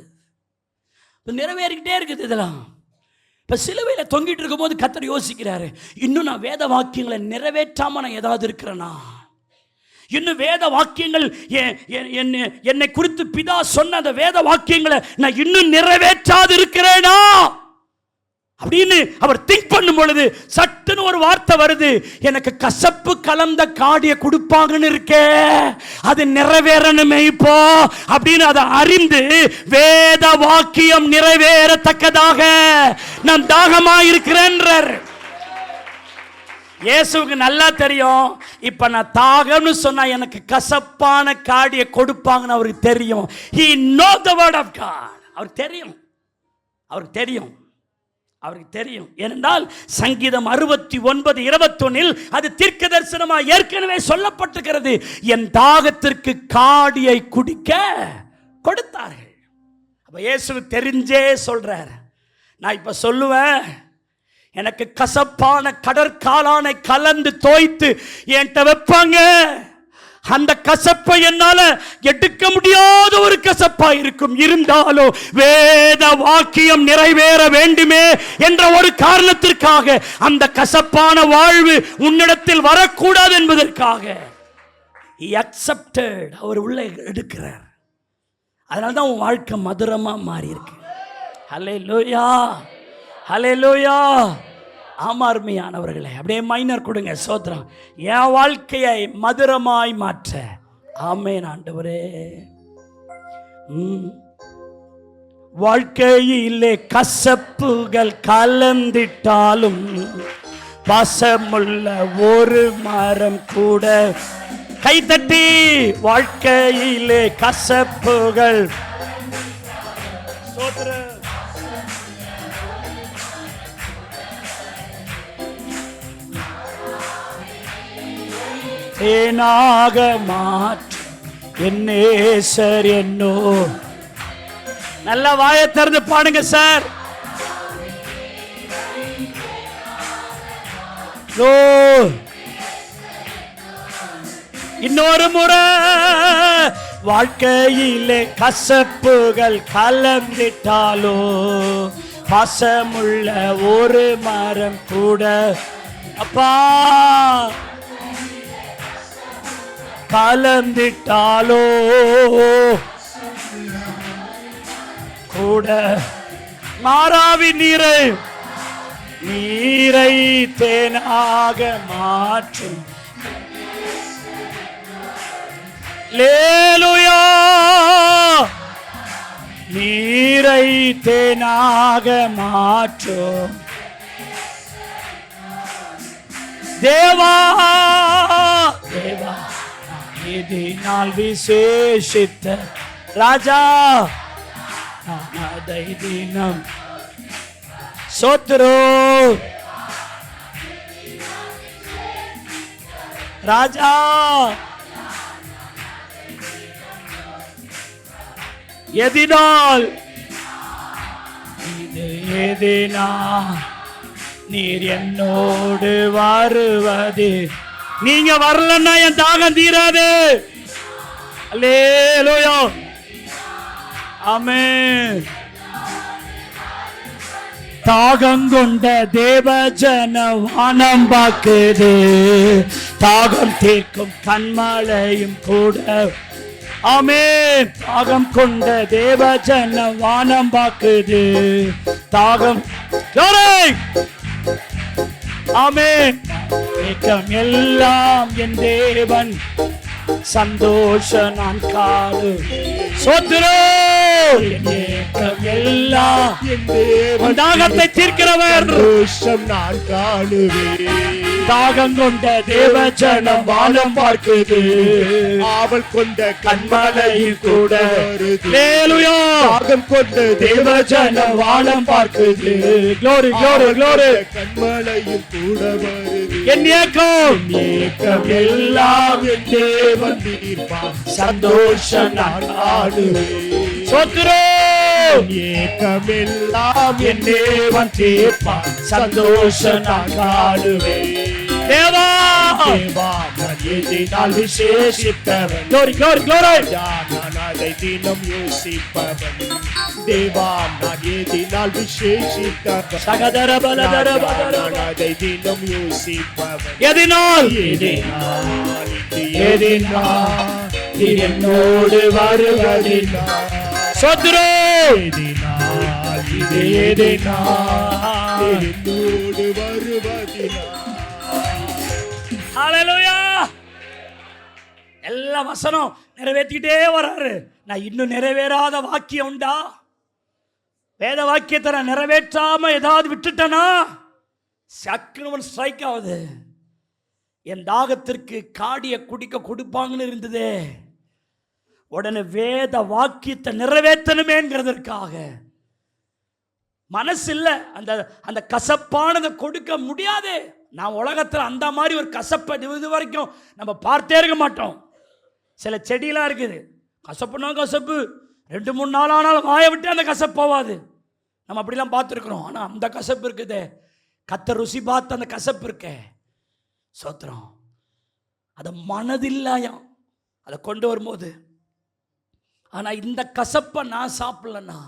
நிறைவேறிக்கிட்டே இருக்குது. இதெல்லாம் இப்போ சிலுவையில் தொங்கிட்டு இருக்கும் போது கர்த்தர் யோசிக்கிறாரு, இன்னும் நான் வேத வாக்கியங்களை நிறைவேற்றாம நான் ஏதாவது இருக்கிறேனா? இன்னும் வேத வாக்கியங்கள் என்னை குறித்து பிதா சொன்ன அந்த வேத வாக்கியங்களை நான் இன்னும் நிறைவேற்றாது இருக்கிறேனா அப்படின்னு அவர் திங்க் பண்ணும் பொழுது சட்டுன்னு ஒரு வார்த்தை வருது, எனக்கு கசப்பு கலந்த காடியை கொடுப்பாங்கன்னு இருக்கே, அது நிறைவேறணுமே இப்போ அப்படின்னு அதை அறிந்து வேத வாக்கியம் நிறைவேறத்தக்கதாக நான் தாகமாயிருக்கிறேன்றார். இயேசுவுக்கு நல்லா தெரியும், இப்ப நான் தாகம்னு சொன்னா எனக்கு கசப்பான காடியை கொடுப்பாங்கன்னு அவருக்கு தெரியும். He knows the word of God. அவருக்கு தெரியும், அவருக்கு தெரியும், அவருக்கு தெரியும். ஏனென்றால் சங்கீதம் 69:21 அது தீர்க்க தரிசனமாக ஏற்கனவே சொல்லப்பட்டிருக்கிறது. என் தாகத்திற்கு காடியை குடிக்க கொடுத்தார்கள். அப்ப இயேசு தெரிஞ்சே சொல்றார், நான் இப்ப சொல்லுவேன், எனக்கு கசப்பான கடற்காலானை கலந்து தோய்த்து என்கிட்ட வைப்பாங்க. அந்த கசப்பை என்னால எடுக்க முடியாத ஒரு கசப்பா இருக்கும். இருந்தாலும் வேத வாக்கியம் நிறைவேற வேண்டுமே என்ற ஒரு காரணத்திற்காக அந்த கசப்பான வாழ்வு உன்னிடத்தில் வரக்கூடாது என்பதற்காக he accepted. அவர் உள்ள எடுக்கிறார். அதனால்தான் உன் வாழ்க்கை மதுரமா மாறி இருக்கு. ஹல்லேலூயா, ஹல்லேலூயா. ஆமார்மையானவர்களே, அப்படியே மைனர் கொடுங்க. சோத்ரம், என் வாழ்க்கையை மதுரமாய் மாற்ற. ஆமென் ஆண்டவரே. வாழ்க்கையிலே கசப்புகள் கலந்திட்டாலும் பாசமுள்ள ஒரு மரம் கூட. கைதட்டி, வாழ்க்கையிலே கசப்புகள் தேனாக மாற்று என் நேசர் என்னோ. நல்ல வாயை திறந்து பாடுங்க சார். இன்னொரு முறை, வாழ்க்கையிலே கசப்புகள் கலந்திட்டாலோ பாசமுள்ள ஒரு மரம் கூட. அப்பா, கலந்திட்டாலோ கூட மாறாவி நீரை தேனாக மாற்றும். லேலுயா, நீரை தேனாக மாற்றும் தேவா. தேவா, இதனால் விசேஷித்த ராஜா, அதை தினம் சோத்ரோ ராஜா. எதினால் இது எதினால் நீர் என்னோடு வருவது. நீங்க வரலன்னா என் தாகம் தீராது. அல்லேலூயா, ஆமென். தாகம் கொண்ட தேவஜன வானம் பார்க்குது, தாகம் தீர்க்கும் கண்மலையும் கூட. ஆமென். தாகம் கொண்ட தேவஜன வானம் பார்க்குது, தாகம். ஆமென். ஏக்கம் எல்லாம் என் தேவன், சந்தோஷ நான் காடு. சோத்ரோ, ஏக்கம் எல்லாம் என் தேவன், தாகத்தை தீர்க்கிறவர், சந்தோஷம் நான் காணுவேன். தாகம் கொண்ட தேவஜனம் வானம் பார்க்குது. ஆவல் கொண்ட கண்மலையில் கூட வருது. ஹல்லேலூயா. தாகம் கொண்ட தேவஜனம் வானம் பார்க்குது. Glory, glory, glory. கண்மலையில் கூட வருது. என் ஏக்கம் எல்லாம் என் தேவன் தீர்ப்பான். சந்தோஷம் நான் ஆடுவேன். சோத்திரம் ஏக்கமெல்லாம் என் தேவன் தீர்ப்பான். சந்தோஷம் நான் காணுவேன். தேவா தேவா நான் எதினால் விசேஷித்தவன். Glory, glory, glory. நான் அதை தினம் யோசிப்பவன். தேவா நான் எதினால் விசேஷித்தவன். சகதர பலதர பலதர. நான் அதை தினம் யோசிப்பவன். எதினால் எதினால் நீ என்னோடு வருவதினால். சோத்திரம் எதினால் என்னோடு வருவதினால். ஹல்லேலூயா. எல்லா வசனம் நிறைவேற்றிட்டே வராரு. நான் இன்னும் நிறைவேறாத வாக்கியம் உண்டா? வேத வாக்கியத்தை நான் நிறைவேற்றாம ஏதாவது விட்டுட்டேனா சக்குனு ஸ்ட்ரைக் ஆகுது. என் தாகத்திற்கு காடிய குடிக்க கொடுப்பாங்கன்னு இருந்ததே, உடனே வேத வாக்கியத்தை நிறைவேற்றணுமேங்கிறதற்காக மனசு இல்லை. அந்த அந்த கசப்பானதை கொடுக்க முடியாது. நான் உலகத்தில் அந்த மாதிரி ஒரு கசப்பை இது வரைக்கும் நம்ம பார்த்தே இருக்க மாட்டோம். சில செடியெல்லாம் இருக்குது, கசப்புனா கசப்பு 2-3 நாள் ஆனாலும் வாயை விட்டு அந்த கசப்பு போவாது. நம்ம அப்படிலாம் பார்த்துருக்குறோம். ஆனால் அந்த கசப்பு இருக்குது, கத்த ருசி பார்த்து அந்த கசப்பு இருக்கே, சோத்திரம். அதை மனதில்லாயம் அதை கொண்டு வரும்போது, ஆனால் இந்த கசப்பை நான் சாப்பிடலன்னா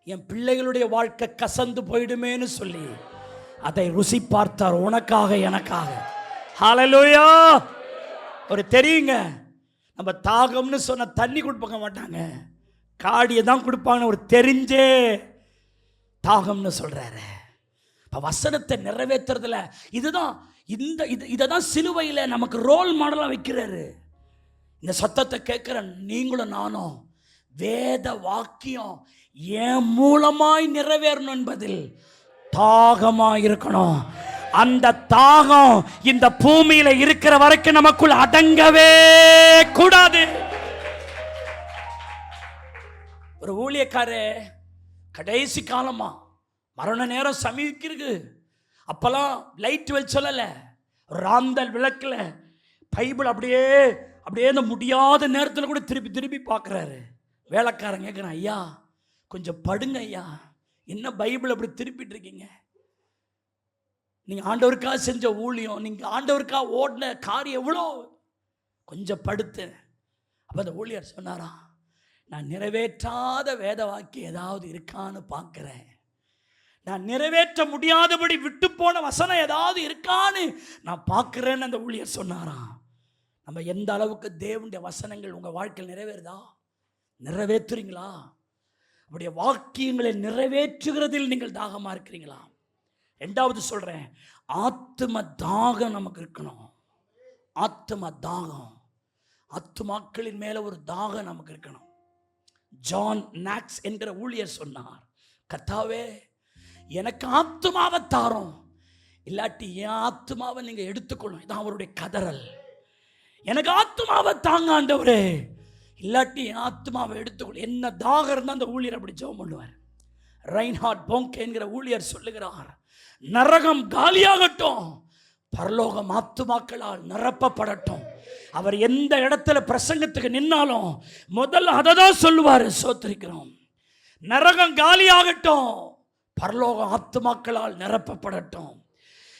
என் பிள்ளைகளுடைய வாழ்க்கை கசந்து போயிடுமேன்னு சொல்லி அதை ருசி பார்த்தார், உனக்காக எனக்காக. ஹல்லேலூயா. ஒரு தெரியுங்க, நம்ம தாகம்னு சொன்ன தண்ணி கொடுப்பாங்க மாட்டாங்க, காடியை தான் கொடுப்பாங்கன்னு ஒரு தெரிஞ்சே தாகம்னு சொல்றாரு. இப்போ வசனத்தை நிறைவேற்றுறதுல இதுதான் இதை தான் சிலுவையில் நமக்கு ரோல் மாடலாக வைக்கிறாரு. இந்த சத்தத்தை கேட்குற நீங்களும் நானும் வேத வாக்கியம் என் மூலமாய் நிறைவேறணும் என்பதில் தாகமாக இருக்கணும். அந்த தாகம் இந்த பூமியில இருக்கிற வரைக்கும் நமக்குள் அடங்கவே கூடாது. ஒரு ஊழியக்காரே கடைசி காலமா மரண நேரம் சமீபிக்கிறது. அப்பெல்லாம் லைட் வெல் சொல்லல, ராந்தல் விளக்குல பைபிள் அப்படியே அப்படியே இந்த முடியாத நேரத்தில் கூட திருப்பி திருப்பி பார்க்குறாரு. வேலைக்காரன் கேட்குறான், ஐயா கொஞ்சம் படுங்க ஐயா, என்ன பைபிள் அப்படி திருப்பிட்டு இருக்கீங்க? நீங்கள் ஆண்டவருக்காக செஞ்ச ஊழியம், நீங்கள் ஆண்டவருக்காக ஓடின காரியம் எவ்வளோ, கொஞ்சம் படுத்து. அப்போ அந்த ஊழியர் சொன்னாராம், நான் நிறைவேற்றாத வேத வாக்கியம் ஏதாவது இருக்கான்னு பார்க்குறேன், நான் நிறைவேற்ற முடியாதபடி விட்டு போன வசனம் ஏதாவது இருக்கான்னு நான் பார்க்குறேன்னு அந்த ஊழியர் சொன்னாராம். நம்ம எந்த அளவுக்கு தேவனுடைய வசனங்கள் உங்கள் வாழ்க்கையில் நிறைவேறுதா? நிறைவேற்றுறீங்களா? அப்படியே வாக்கியங்களை நிறைவேற்றுகிறதில் நீங்கள் தாகமாக இருக்கிறீங்களா? ரெண்டாவது சொல்கிறேன், ஆத்தும தாகம் நமக்கு இருக்கணும். ஆத்தும தாகம், ஆத்துமாக்களின் மேலே ஒரு தாகம் நமக்கு இருக்கணும். ஜான் நாக்ஸ் என்கிற ஊழியர் சொன்னார், கர்த்தாவே எனக்கு ஆத்துமாவை தாரோம், இல்லாட்டி என் ஆத்துமாவை நீங்கள் எடுத்துக்கொள்ளும். இதான் அவருடைய கதறல். எனக்கு ஆத்துமாவை தாங்க ஆண்டவரே, இல்லாட்டி என் ஆத்துமாவை எடுத்துக்கொள். என்ன தாகம் இருந்தால் அந்த ஊழியர் அப்படி ஜெபம் பண்ணுவார். ரைன்ஹார்ட் போங்க் என்கிற ஊழியர் சொல்லுகிறார், நரகம் காலியாகட்டும், பரலோகம் ஆத்துமாக்களால் நிரப்பப்படட்டும். அவர் எந்த இடத்துல பிரசங்கத்துக்கு நின்னாலும் முதல்ல அதை தான் சொல்லுவார், சோத்திரிக்கிறோம். நரகம் காலியாகட்டும், பரலோகம் ஆத்துமாக்களால் நிரப்பப்படட்டும்.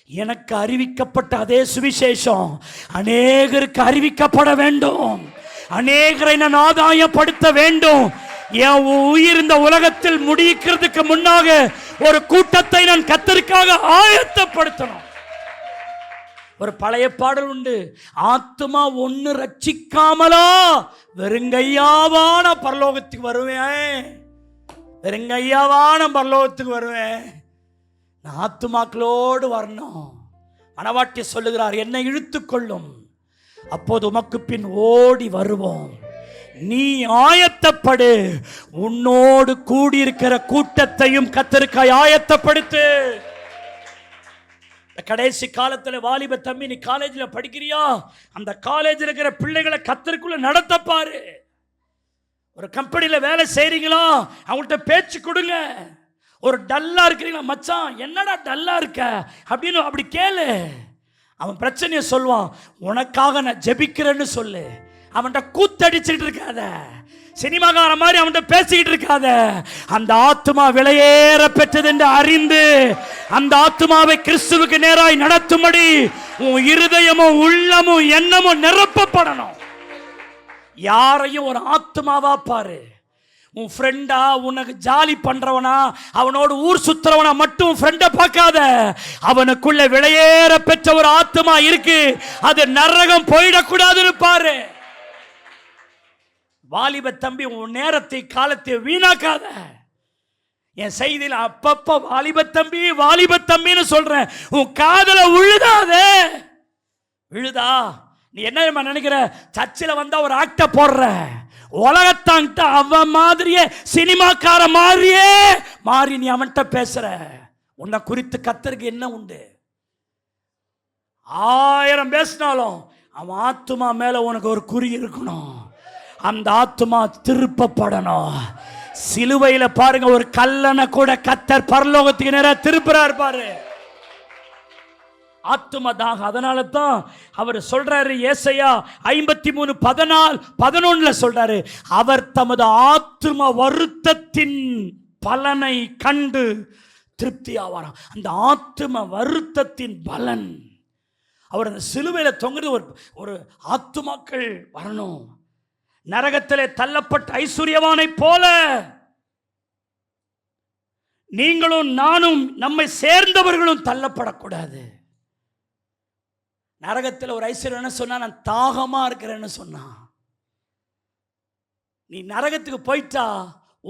எனக்கு அறிவிக்கப்பட்ட அதே சுவிசேஷம் அநேகருக்கு அறிவிக்கப்பட வேண்டும், அநேகரை நான் ஆதாயப்படுத்த வேண்டும். என் உயிர் இந்த உலகத்தில் முடிக்கிறதுக்கு முன்னாக ஒரு கூட்டத்தை நான் கர்த்தருக்காக ஆயத்தப்படுத்தணும். ஒரு பழைய பாடல் உண்டு, ஆத்துமா ஒன்று ரட்சிக்காமலா வெறுங்கையாவான பரலோகத்துக்கு வருவேன், வெறுங்கையாவான பரலோகத்துக்கு வருவேன். நான் ஆத்துமாக்களோடு வரணும். மணவாட்டி சொல்லுகிறார், என்னை இழுத்துக்கொள்ளும், அப்போது உமக்கு பின் ஓடி வருவோம். நீ ஆயத்தப்படு, உன்னோடு கூடியிருக்கிற கூட்டத்தையும் கர்த்தருக்காய் ஆயத்தப்படுத்து. இந்த கடைசி காலத்தில் வாலிப தம்பி, நீ காலேஜில் படிக்கிறியா? அந்த காலேஜில் இருக்கிற பிள்ளைகளை கத்தருக்குள்ள நடத்தப்பாரு. ஒரு கம்பெனியில் வேலை செய்கிறீங்களா? அவங்கள்ட்ட பேச்சு கொடுங்க. ஒரு டல்லா இருக்கிறீங்களா? மச்சான் என்னடா டல்லா இருக்க அப்படின்னு அப்படி கேளு. அவன் பிரச்சனையை சொல்லுவான், உனக்காக நான் ஜெபிக்கிறேன்னு சொல்லு. அவன்கிட்ட கூத்தடிச்சுட்டு இருக்காத, சினிமாக்கார மாதிரி அவன்கிட்ட பேசிக்கிட்டு இருக்காத. அந்த ஆத்துமா விலையேற பெற்றது என்று அறிந்து அந்த ஆத்துமாவை கிறிஸ்துவுக்கு நேராய் நடத்தும்படி உன் இருதயமும் உள்ளமும் எண்ணமும் நிரப்பப்படணும். யாரையும் ஒரு ஆத்துமாவா பாரு. உன் ஃப்ரெண்டா, உனக்கு ஜாலி பண்றவனா, அவனோடு ஊர் சுத்துறவனா மட்டும் ஃப்ரெண்டை பார்க்காத. அவனுக்குள்ள விலையேற பெற்ற ஒரு ஆத்துமா இருக்கு, அது நரகம் போயிடக்கூடாதுன்னு பாரு. வாலிப தம்பி, உன் நேரத்தை காலத்தை வீணாக்காத. என் செய்தியில் அப்பப்ப வாலிப தம்பி வாலிப தம்பின்னு சொல்றேன். உன் காதல விழுதாதே. விழுதா? நீ என்ன நினைக்கிற? சர்ச்சில் வந்தா ஒரு ஆக்ட போடுற, உலகத்தான்ட்ட அவன் மாதிரியே சினிமாக்கார மாதிரியே மாறி நீ அவன்கிட்ட பேசுற. உன்னை குறித்து கத்தருக்கு என்ன உண்டு? 1000 பேசினாலும் அவன் ஆத்துமா மேல உனக்கு ஒரு குறி இருக்கணும். அந்த ஆத்துமா திருப்பப்படணும். சிலுவையில பாருங்க, ஒரு கல்லனை கூட கத்தர் பரலோகத்துக்கு நேரா திருப்புறாரு பாரு. ஆத்தும தாகம். அதனால தான் அவர் சொல்றாரு, ஏசாயா 53:14-11 சொல்றாரு, அவர் தமது ஆத்தும வருத்தத்தின் பலனை கண்டு திருப்தி ஆவாராம். அந்த ஆத்தும வருத்தத்தின் பலன், அவர் அந்த சிலுவையில தொங்குறது ஒரு ஆத்துமாக்கள் வரணும். நரகத்திலே தள்ளப்பட்ட ஐஸ்வர்யவானை போல நீங்களும் நானும் நம்மை சேர்ந்தவர்களும் தள்ளப்படக்கூடாது. நரகத்தில் ஒரு ஐஸ்வர்யம் என்ன சொன்னா, நான் தாகமா இருக்கிறேன்னு சொன்னான். நீ நரகத்துக்கு போயிட்டா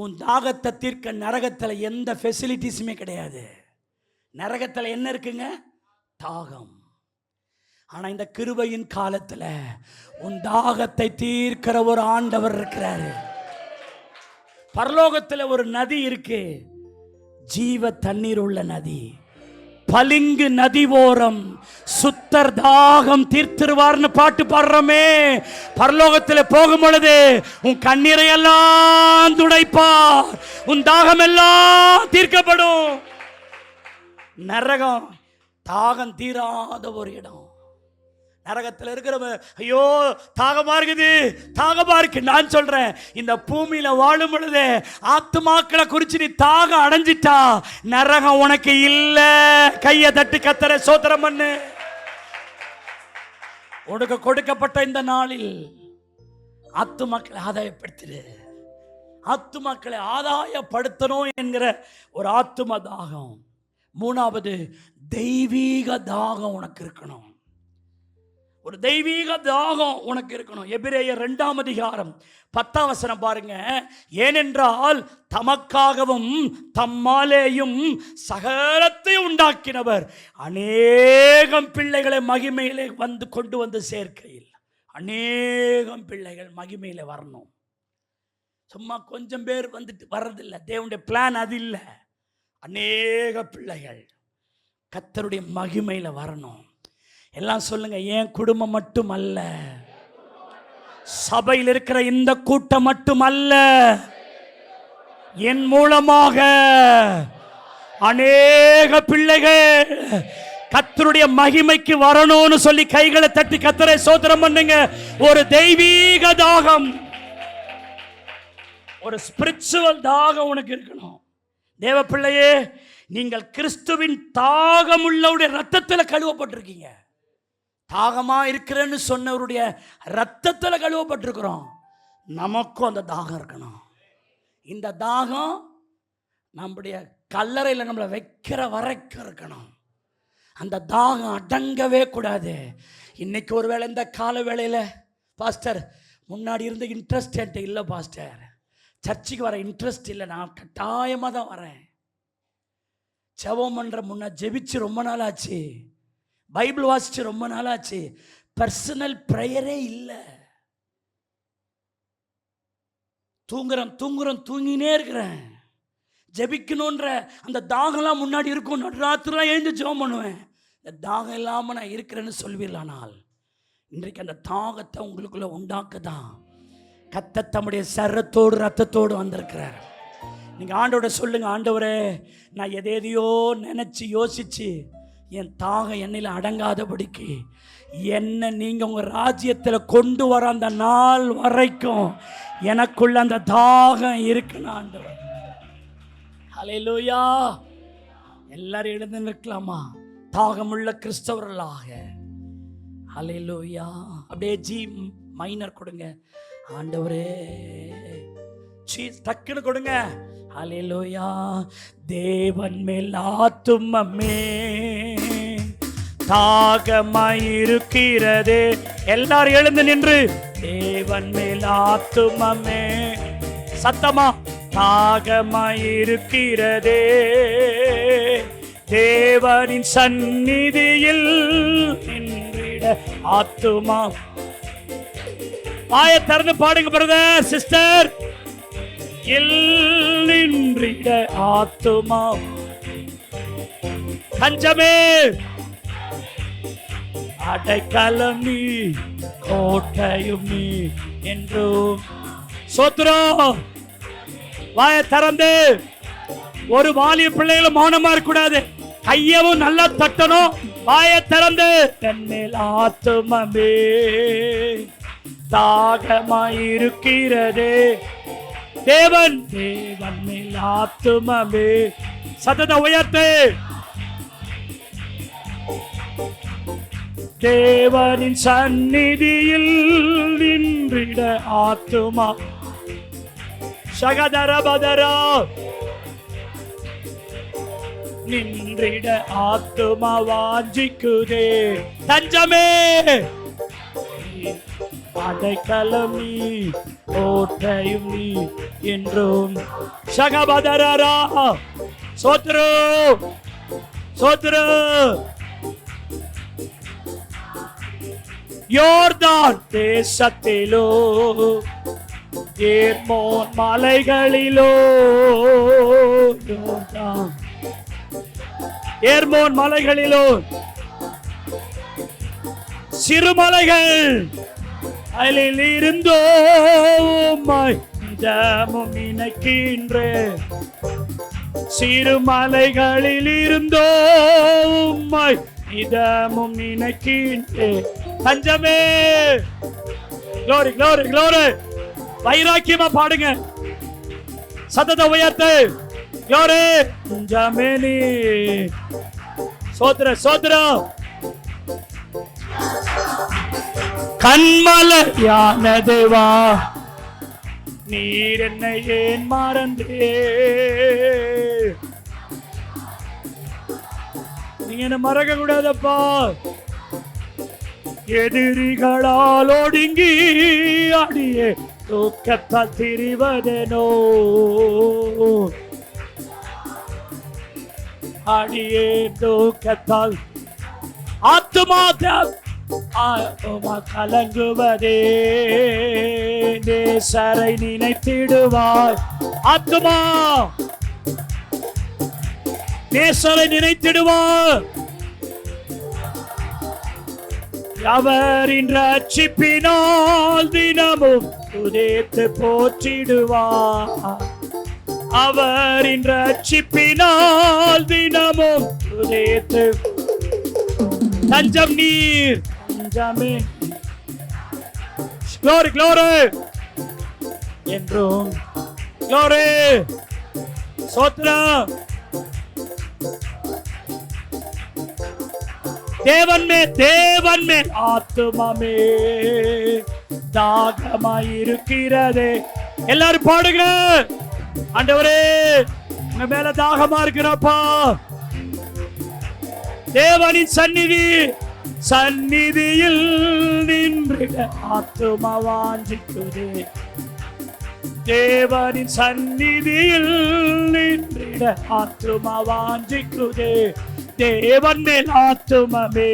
உன் தாகத்தை தீர்க்க நரகத்தில் எந்த ஃபெசிலிட்டிஸுமே கிடையாது. நரகத்தில் என்ன இருக்குங்க? தாகம். ஆனா இந்த கிருபையின் காலத்துல உன் தாகத்தை தீர்க்கிற ஒரு ஆண்டவர் இருக்கிறாரு. பரலோகத்துல ஒரு நதி இருக்கு, ஜீவ தண்ணீர் உள்ள நதி. பளிங்கு நதி ஓரம் சுத்தர் தாகம் தீர்த்திருவார்னு பாட்டு பாடுறோமே. பரலோகத்தில் போகும் பொழுது உன் கண்ணீரை எல்லாம் துடைப்பார், உன் தாகம் எல்லாம் தீர்க்கப்படும். நரகம் தாகம் தீராத ஒரு இடம். நரகத்தில் இருக்கிறவ ஐயோ தாகமா இருக்குது தாகமா இருக்கு. நான் சொல்றேன், இந்த பூமியில வாழும் பொழுது ஆத்துமாக்களை குறிச்சு நீ தாகம் அடைஞ்சிட்டா நரகம் உனக்கு இல்ல. கையை தட்டி கத்தரை சோத்திரம் பண்ணு. உனக்கு கொடுக்கப்பட்ட இந்த நாளில் ஆத்துமாக்களை ஆதாயப்படுத்திடு. ஆத்துமாக்களை ஆதாயப்படுத்தணும் என்கிற ஒரு ஆத்தும தாகம். 3வது, தெய்வீக தாகம் உனக்கு இருக்கணும். ஒரு தெய்வீக தாகம் உனக்கு இருக்கணும். எபிரேயர் 2:10 பாருங்க. ஏனென்றால் தமக்காகவும் தம்மாலேயும் சகலத்தை உண்டாக்கினவர் அநேகம் பிள்ளைகளை மகிமையிலே கொண்டு வந்து சேர்க்கையில், அநேகம் பிள்ளைகள் மகிமையில வரணும். சும்மா கொஞ்சம் பேர் வந்துட்டு வர்றதில்லை. தேவனுடைய பிளான் அது இல்லை. அநேக பிள்ளைகள் கர்த்தருடைய மகிமையில வரணும். எல்லாம் சொல்லுங்க, என் குடும்பம் மட்டும் அல்ல, சபையில் இருக்கிற இந்த கூட்டம் மட்டும் அல்ல, என் மூலமாக அநேக பிள்ளைகள் கர்த்தருடைய மகிமைக்கு வரணும்னு சொல்லி கைகளை தட்டி கர்த்தரை ஸ்தோத்திரம் பண்ணுங்க. ஒரு தெய்வீக தாகம், ஒரு ஸ்பிரிச்சுவல் தாகம் உனக்கு இருக்கணும். தேவ பிள்ளையே, நீங்கள் கிறிஸ்துவின் தாகம் உள்ளவருடைய ரத்தத்தில் கழுவப்பட்டிருக்கீங்க. தாகமா இருக்கிறேன்னு சொன்னவருடைய ரத்தத்தில் கழுவப்பட்டிருக்கிறோம். நமக்கும் அந்த தாகம் இருக்கணும். இந்த தாகம் நம்முடைய கல்லறையில் நம்மளை வைக்கிற வரைக்கும் இருக்கணும். அந்த தாகம் அடங்கவே கூடாது. இன்னைக்கு ஒருவேளை இந்த கால வேளையில் பாஸ்டர் முன்னாடி இருந்த இன்ட்ரெஸ்ட் என்கிட்ட இல்லை பாஸ்டர், சர்ச்சுக்கு வர இன்ட்ரெஸ்ட் இல்லை, நான் கட்டாயமாக தான் வரேன். ஜெபம் பண்ணுற முன்னா ஜெபிச்சு ரொம்ப நாள் ஆச்சு, பைபிள் வாசிச்சு ரொம்ப நாள் ஆச்சு, பர்சனல் ப்ரேயரே இல்லை. தூங்கினே இருக்கிறேன். ஜெபிக்கணுன்ற அந்த தாகம்லாம் முன்னாடி இருக்கும். நடுராத்திரிலாம் எழுந்து ஜெபம் பண்ணுவேன். இந்த தாகம் இல்லாமல் நான் இருக்கிறேன்னு சொல்வீர்களானால் இன்றைக்கு அந்த தாகத்தை உங்களுக்குள்ள உண்டாக்குதான் கர்த்தர் தம்முடைய சரத்தோடு ரத்தத்தோடு வந்திருக்கிறார். நீங்கள் ஆண்டவரை சொல்லுங்கள், ஆண்டவரே நான் எதையோ நினச்சி யோசித்து என் தாகம் என்னில் அடங்காதபடிக்கு என்னை நீங்கள் உங்கள் ராஜ்யத்தில் கொண்டு வர அந்த நாள் வரைக்கும் எனக்குள்ள அந்த தாகம் இருக்குன்னு ஆண்டவர். ஹல்லேலூயா. எல்லாரும் எழுந்து நிற்கலாமா? தாகமுள்ள கிறிஸ்தவர்களாக. ஹல்லேலூயா. அப்படியே ஜி மைனர் கொடுங்க. ஆண்டவரே டக்குன்னு கொடுங்க. ஹல்லேலூயா. தேவன் மேல் ஆத்துமமே தாகமாயிருக்கிறதே. எல்லாரும் எழுந்து நின்று தேவன் மேல் ஆத்துமமே சத்தமா தாகமாயிருக்கிறதே. தேவனின் சந்நிதியில் நின்றிட ஆத்துமா. வாயை திறந்து பாடுங்க பிரதர் சிஸ்டர். நின்றிட ஆத்துமா. பஞ்சமே அடைக்கலம் நீ கோட்டையும் நீ என்றும். சோத்ரம். வாயை திறந்து. ஒரு வாலிய பிள்ளைகளும் மௌனமா இருக்கக்கூடாது. கையவும் நல்லா தட்டணும். வாயை திறந்து தன்மேல் ஆத்துமமே தாகமாயிருக்கிறதே. தேவன் தேவன் மேல் ஆத்துமமே. சத்தத்தை உயர்த்து. தேவனின் சந்நிதியில் நின்றிட ஆத்துமா. சகதரபதரா நின்றிட ஆத்துமா வாஞ்சிக்குதே. தஞ்சமே அடைக்கலம் நீ கோட்டையும் நீ என்றும். சகபதரா சோத்ரு சோத்ரு. யோர்தான் தேசத்திலோ ஏர்மோன் மலைகளிலோ. யோர்தான் ஏர்மோன் மலைகளிலோ சிறுமலைகள் அதில் இருந்தோ இதமும் நினைக்கின்ற. சிறுமலைகளில் இருந்தோ இதமும் நினைக்கின்ற. தஞ்சமே. Glory glory glory. வைராக்கியமா பாடுங்க. சத்தத்தை உயர்த்து. க்ளோரி. தஞ்சமே நீ. சோத்ர சோத்ர. கண்மலையான தேவா நீர் என்னை ஏன் மறந்தே. நீங்க என்ன மறக்க கூடாதப்பா. எதிரிகளால் ஒடுங்கி அடியே தூக்கத்தால் திரிவதனோ. அடியே தூக்கத்தால் ஆத்துமா கலங்குவதே. நேசரை நினைத்திடுவாய் ஆத்துமா. நேசரை நினைத்திடுவாய். அவரின் ரட்சிப்பினால் தினமும் துதித்து போற்றிடுவார். அவரின் ரட்சிப்பினால் தினமும் துதித்து. தஞ்சம் நீர் தஞ்சமே. க்ளோரி க்ளோரி என்றும் க்ளோரி. சோத்ரம். தேவன் மேல் ஆத்துமமே தாகமாயிருக்கிறதே. எல்லாரும் பாடுங்க. ஆண்டவரே உங்க மேல தாகமா இருக்கிறப்பா. தேவனின் சந்நிதியில் நின்றிட ஆத்துமா வாஞ்சிக்குதே. தேவனின் சந்நிதியில் நின்றிட ஆத்துமா வாஞ்சிக்குதே. தேவன் மேல் ஆத்துமமே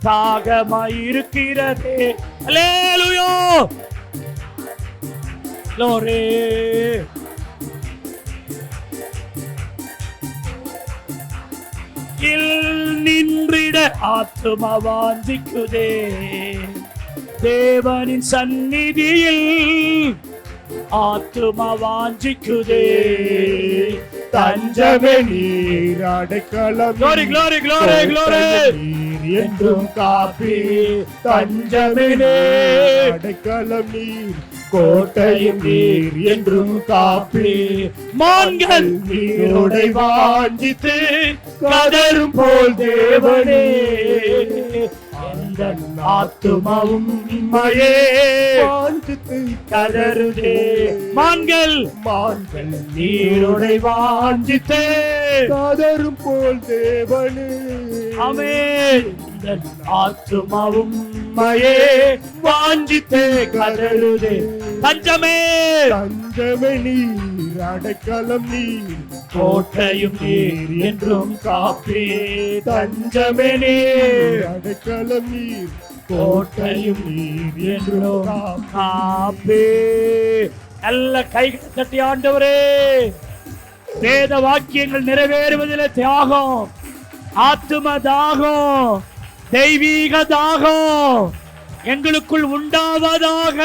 தாகமாயிருக்கிறதே. அல்லேலூயா. க்ளோரி. நின்றிட ஆத்துமா வாஞ்சிக்குதே தேவனின் சந்நிதியில் ஆத்துமா வாஞ்சிக்குதே தஞ்சமே நீர் அடைக்கலம் Glory, glory, glory, glory. நீர் என்றும் காப்பி தஞ்சமே நீர் அடைக்கலம் நீர் கோட்டையும் நீர் என்றும் காப்பி மான்கள் நீரோடை வாஞ்சித்து கதரும் போல் தேவனே எந்த ஆத்துமாவும் உம்மையே வாஞ்சித்து கதறுதே மான்கள் மான்கள் நீரோடை வாஞ்சித்தே கதரும் போல் தேவனே ஆமென் எந்த ஆத்துமாவும் உம்மையே வாஞ்சித்தே கதறுதே தஞ்சமே தஞ்சமே நீர் அடைக்கலம் நீர் கோட்டையும் நீர் என்றும் காப்பே தஞ்சமே நீர் நீர் அடைக்கலம் நீர் கோட்டையும் நீர் என்றும் காப்பே நல்ல கைகளை தட்டி ஆண்டவரே வேத வாக்கியங்கள் நிறைவேறுவதில் தியாகம் ஆத்தும தாகம் தெய்வீக தாகம் எங்களுக்குள் உண்டாவதாக